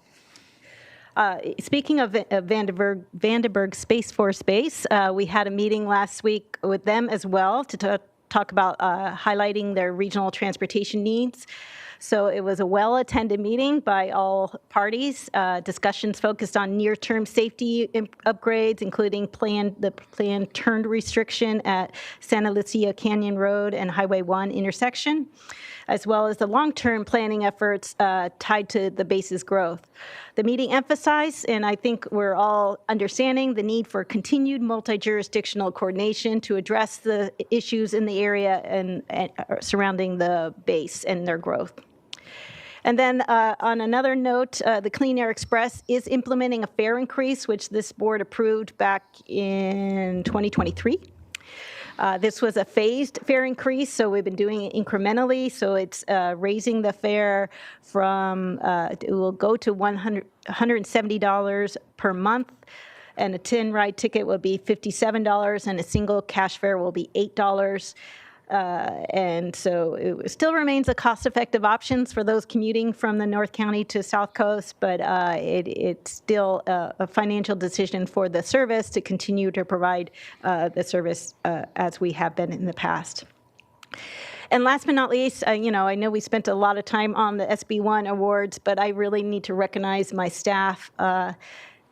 Speaking of Vandenberg Space Force Base, we had a meeting last week with them as well to talk about highlighting their regional transportation needs. So it was a well-attended meeting by all parties. Discussions focused on near-term safety upgrades, including the planned turn restriction at Santa Lucia Canyon Road and Highway 1 intersection, as well as the long-term planning efforts tied to the base's growth. The meeting emphasized, and I think we're all understanding, the need for continued multi-jurisdictional coordination to address the issues in the area and surrounding the base and their growth. And then on another note, the Clean Air Express is implementing a fare increase, which this board approved back in 2023. This was a phased fare increase, so we've been doing it incrementally. So it's raising the fare from, it will go to $170 per month, and a 10-ride ticket will be $57, and a single cash fare will be $8. And so it still remains a cost-effective option for those commuting from the North County to South Coast, but it's still a financial decision for the service to continue to provide the service as we have been in the past. And last but not least, I know we spent a lot of time on the SB1 awards, but I really need to recognize my staff.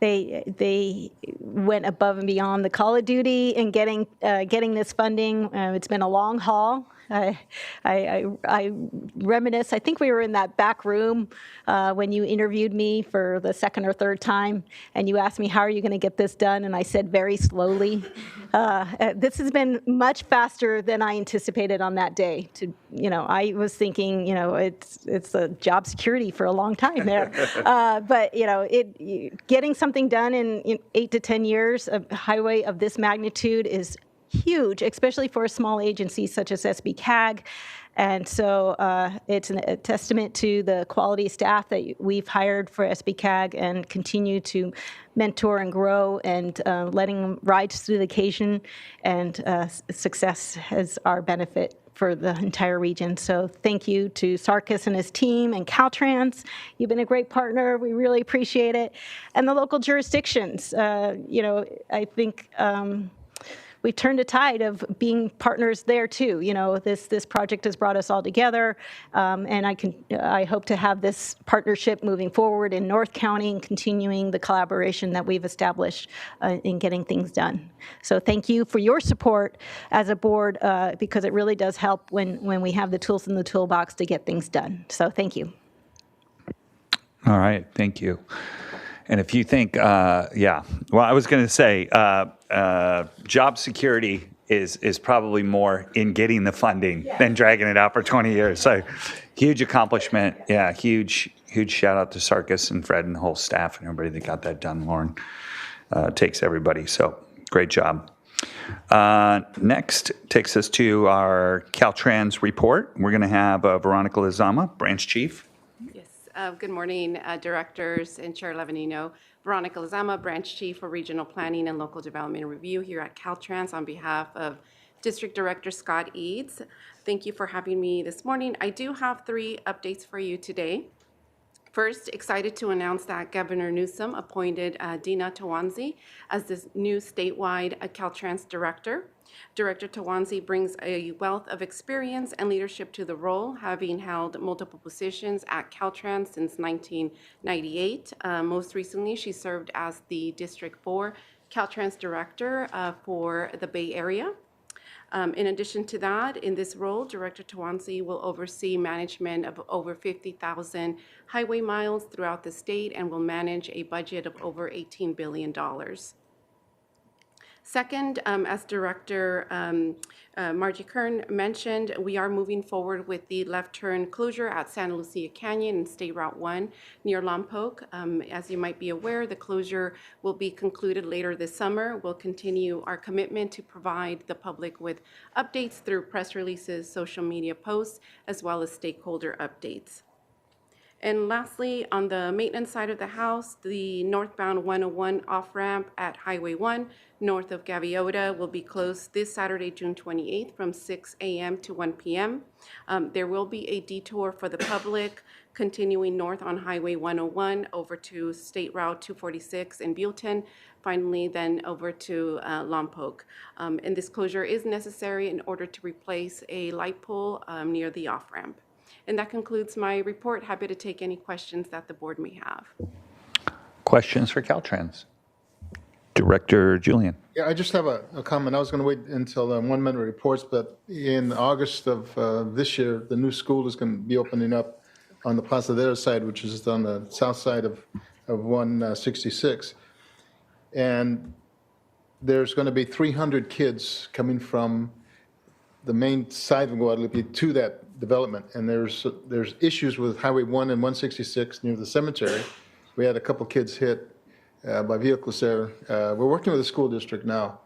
They went above and beyond the call of duty in getting this funding. It's been a long haul. I reminisce. I think we were in that back room when you interviewed me for the second or third time, and you asked me, "How are you going to get this done?" And I said, "Very slowly." This has been much faster than I anticipated on that day. I was thinking, it's a job security for a long time there, but getting something done in 8 to 10 years, a highway of this magnitude is huge, especially for a small agency such as SBCAG. And so it's a testament to the quality staff that we've hired for SBCAG and continue to mentor and grow, and letting them rise to the occasion, and success has our benefit for the entire region. So thank you to Sarkis and his team, and Caltrans. You've been a great partner. We really appreciate it. And the local jurisdictions. I think we've turned a tide of being partners there too. This project has brought us all together, and I hope to have this partnership moving forward in North County and continuing the collaboration that we've established in getting things done. So thank you for your support as a board, because it really does help when we have the tools in the toolbox to get things done. So thank you. All right, thank you. And if you think, well, I was going to say, job security is probably more in getting the funding than dragging it out for 20 years. So huge accomplishment. Yeah, huge shout out to Sarkis and Fred and the whole staff and everybody that got that done. Lauren takes everybody. So great job. Next takes us to our Caltrans report. We're going to have Veronica Lizama, Branch Chief. Yes. Good morning, directors and Chair Levanino. Veronica Lizama, Branch Chief for Regional Planning and Local Development Review here at Caltrans on behalf of District Director Scott Eads. Thank you for having me this morning. I do have 3 updates for you today. First, excited to announce that Governor Newsom appointed Dina Tawanzi as this new statewide Caltrans director. Director Tawanzi brings a wealth of experience and leadership to the role, having held multiple positions at Caltrans since 1998. Most recently, she served as the District 4 Caltrans director for the Bay Area. In addition to that, in this role, Director Tawanzi will oversee management of over 50,000 highway miles throughout the state and will manage a budget of over $18 billion. Second, as Director Margie Kern mentioned, we are moving forward with the left turn closure at Santa Lucia Canyon and State Route 1 near Lompoc. As you might be aware, the closure will be concluded later this summer. We'll continue our commitment to provide the public with updates through press releases, social media posts, as well as stakeholder updates. And lastly, on the maintenance side of the house, the northbound 101 off-ramp at Highway 1 north of Gaviota will be closed this Saturday, June 28th from 6 a.m. to 1 p.m. There will be a detour for the public continuing north on Highway 101 over to State Route 246 in Buellton, finally then over to Lompoc. And this closure is necessary in order to replace a light pole near the off-ramp. And that concludes my report. Happy to take any questions that the board may have. Questions for Caltrans? Director Julian. Yeah, I just have a comment. I was going to wait until the 1 minute reports, but in August of this year, the new school is going to be opening up on the Pasadena side, which is on the south side of 166. And there's going to be 300 kids coming from the main side of Guadalupe to that development. And there's issues with Highway 1 and 166 near the cemetery. We had a couple kids hit by vehicles there. We're working with the school district now,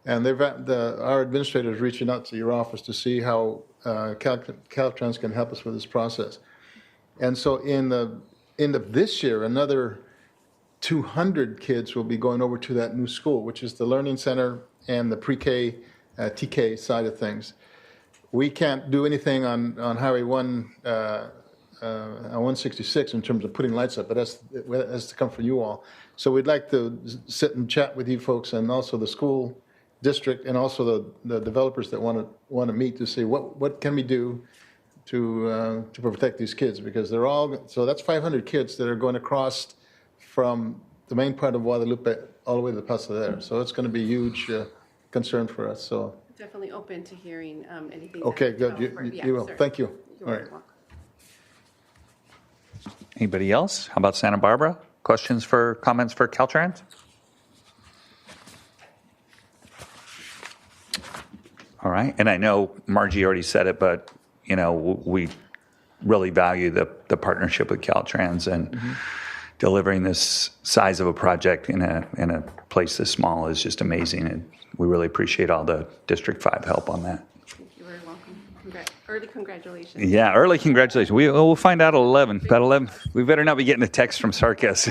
and our administrator is reaching out to your office to see how Caltrans can help us with this process. And so in the end of this year, another 200 kids will be going over to that new school, which is the Learning Center and the pre-K, TK side of things. We can't do anything on Highway 1, on 166 in terms of putting lights up, but that's to come from you all. So we'd like to sit and chat with you folks and also the school district and also the developers that want to meet to see what can we do to protect these kids, because they're all, so that's 500 kids that are going across from the main part of Guadalupe all the way to Pasadena. So it's going to be a huge concern for us. So Definitely open to hearing anything. okay, good. You will. Sir. Thank you. You're All right. welcome. Anybody else? How about Santa Barbara? Questions for comments for Caltrans? All right. And I know Margie already said it, but we really value the partnership with Caltrans and delivering this size of a project in a place this small is just amazing. And we really appreciate all the District 5 help on that. You're very welcome. Early congratulations. Yeah, early congratulations. We'll find out at 11. About 11. We better not be getting a text from Sarkis.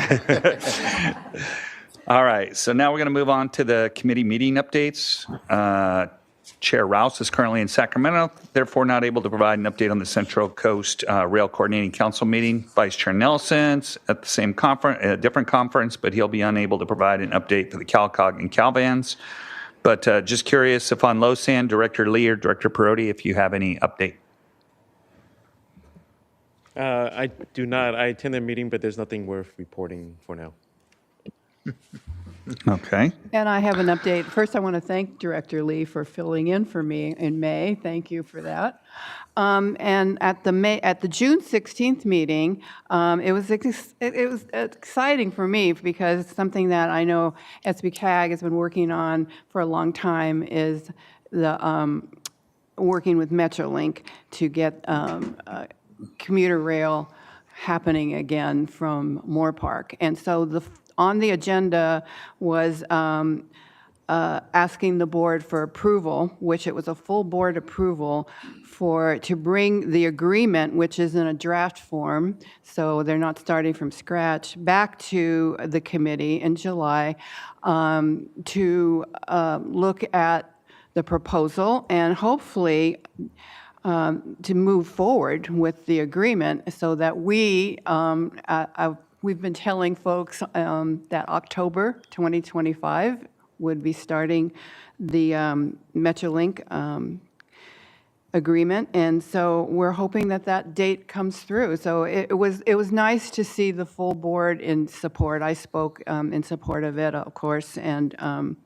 All right, so now we're going to move on to the committee meeting updates. Chair Rouse is currently in Sacramento, therefore not able to provide an update on the Central Coast Rail Coordinating Council meeting. Vice Chair Nelson's at the same conference, a different conference, but he'll be unable to provide an update for the CalCog and CalVans. But just curious if on LoSAN, Director Lee or Director Perotti, if you have any update. I do not. I attended a meeting, but there's nothing worth reporting for now. Okay. And I have an update. First, I want to thank Director Lee for filling in for me in May. Thank you for that. And at the June 16th meeting, it was exciting for me because it's something that I know SBCAG has been working on for a long time is the working with Metrolink to get commuter rail happening again from Moore Park. And so on the agenda was asking the board for approval, which it was a full board approval, to bring the agreement, which is in a draft form, so they're not starting from scratch, back to the committee in July to look at the proposal and hopefully to move forward with the agreement so that we've been telling folks that October 2025 would be starting the Metrolink agreement, and so we're hoping that that date comes through. So it was nice to see the full board in support. I spoke in support of it, of course, and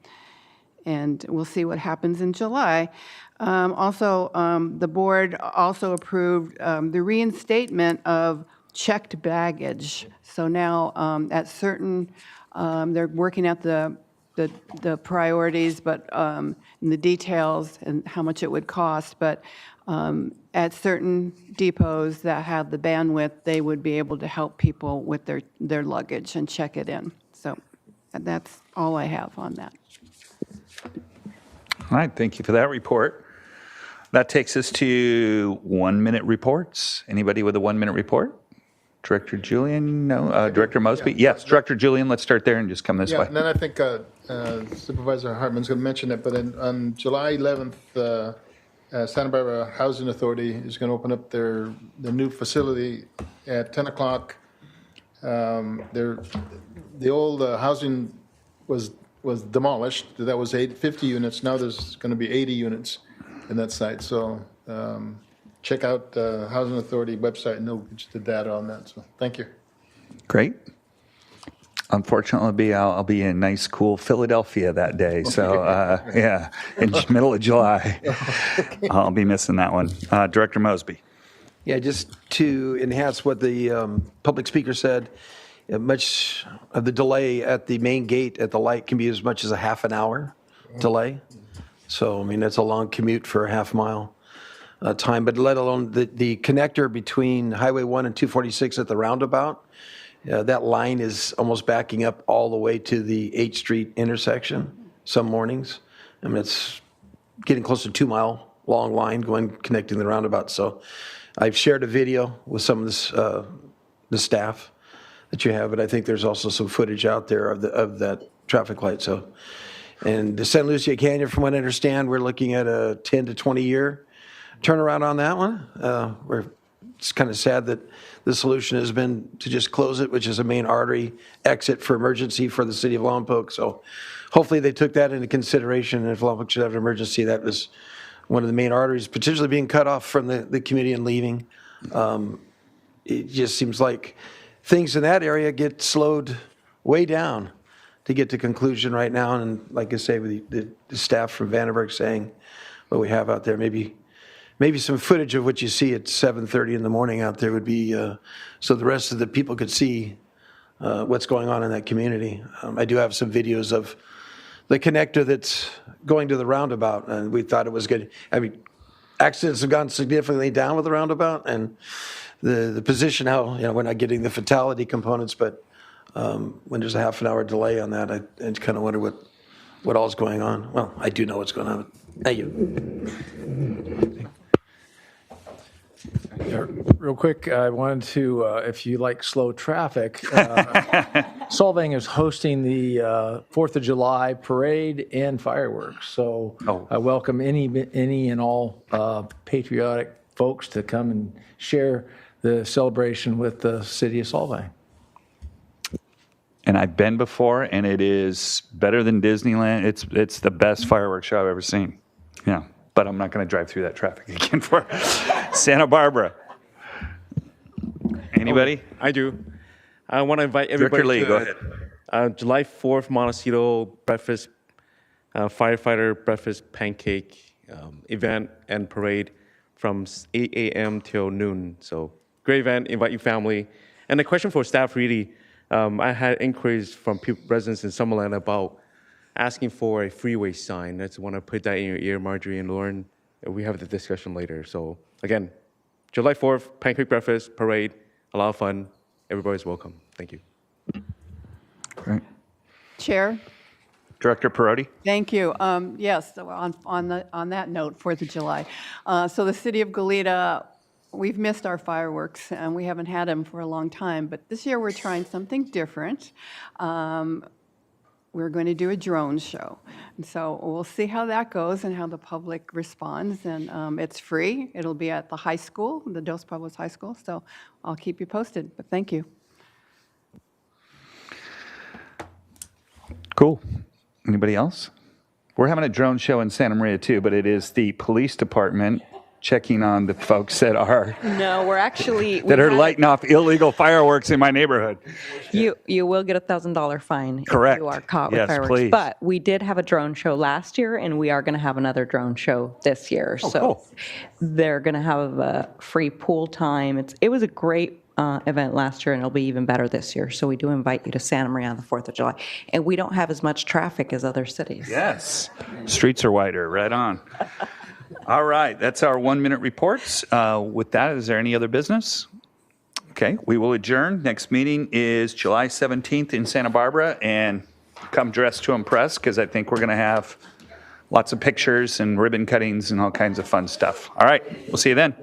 we'll see what happens in July. Also, the board also approved the reinstatement of checked baggage. So now at certain, they're working out the priorities, but and the details and how much it would cost. But at certain depots that have the bandwidth, they would be able to help people with their luggage and check it in. So that's all I have on that. All right, thank you for that report. That takes us to 1-minute reports. Anybody with a 1-minute report? Director Julian? No. Director Mosby? Yes, Director Julian, let's start there and just come this way. And then I think Supervisor Hartman's going to mention it, but on July 11th, Santa Barbara Housing Authority is going to open up the new facility at 10 o'clock. The old housing was demolished. That was 50 units. Now there's going to be 80 units in that site. So check out the Housing Authority website and they'll get you the data on that. So thank you. Great. Unfortunately, I'll be in nice, cool Philadelphia that day. So, yeah, in the middle of July. I'll be missing that one. Director Mosby. Yeah, just to enhance what the public speaker said, much of the delay at the main gate at the light can be as much as a half an hour delay. So, I mean, that's a long commute for a half mile time, but let alone the connector between Highway 1 and 246 at the roundabout. That line is almost backing up all the way to the 8th Street intersection some mornings. I mean, it's getting close to a 2-mile long line connecting the roundabout. So I've shared a video with some of the staff that you have, but I think there's also some footage out there of that traffic light. So, and the San Lucia Canyon, from what I understand, we're looking at a 10 to 20 year turnaround on that one. It's kind of sad that the solution has been to just close it, which is a main artery exit for emergency for the city of Lompoc. So hopefully they took that into consideration. And if Lompoc should have an emergency, that was one of the main arteries potentially being cut off from the community and leaving. It just seems like things in that area get slowed way down to get to conclusion right now. And like I say, with the staff from Vandenberg saying what we have out there, maybe some footage of what you see at 7:30 in the morning out there would be so the rest of the people could see what's going on in that community. I do have some videos of the connector that's going to the roundabout, and we thought it was good. I mean, accidents have gone significantly down with the roundabout, and the position, how, we're not getting the fatality components, but when there's a half an hour delay on that, I kind of wonder what all is going on. Well, I do know what's going on. Thank you. Yeah, real quick, I wanted to, if you like slow traffic, Solvang is hosting the 4th of July parade and fireworks. So I welcome any and all patriotic folks to come and share the celebration with the city of Solvang. And I've been before, and it is better than Disneyland. It's the best fireworks show I've ever seen. Yeah, but I'm not going to drive through that traffic again for Santa Barbara. Anybody? I do. I want to invite everybody. Director Lee, go ahead. July 4th, Montecito breakfast, firefighter breakfast pancake event and parade from 8 a.m. till noon. So great event, invite your family. And the question for staff really, I had inquiries from residents in Summerland about asking for a freeway sign. I just want to put that in your ear, Marjorie and Lauren. We have the discussion later. So again, July 4th, pancake breakfast, parade, a lot of fun. Everybody's welcome. Thank you. Great. Chair? Director Perotti? Thank you. Yes, so on that note, 4th of July. So the city of Goleta, we've missed our fireworks, and we haven't had them for a long time. But this year, we're trying something different. We're going to do a drone show. And so we'll see how that goes and how the public responds. And it's free. It'll be at the high school, the Dos Pueblos High School. So I'll keep you posted. But thank you. Cool. Anybody else? We're having a drone show in Santa Maria too, but it is the police department checking on the folks that are No, we're actually that are lighting off illegal fireworks in my neighborhood. You will get a $1,000 fine Correct. if you are caught with Yes, fireworks. please. But we did have a drone show last year, and we are going to have another drone show this year. Oh, so cool. they're going to have a free pool time. It was a great event last year, and it'll be even better this year. So we do invite you to Santa Maria on the 4th of July. And we don't have as much traffic as other cities. Yes. Streets are wider. Right on. All right. That's our 1-minute reports. With that, is there any other business? Okay. We will adjourn. Next meeting is July 17th in Santa Barbara. And come dressed to impress, because I think we're going to have lots of pictures and ribbon cuttings and all kinds of fun stuff. All right. We'll see you then.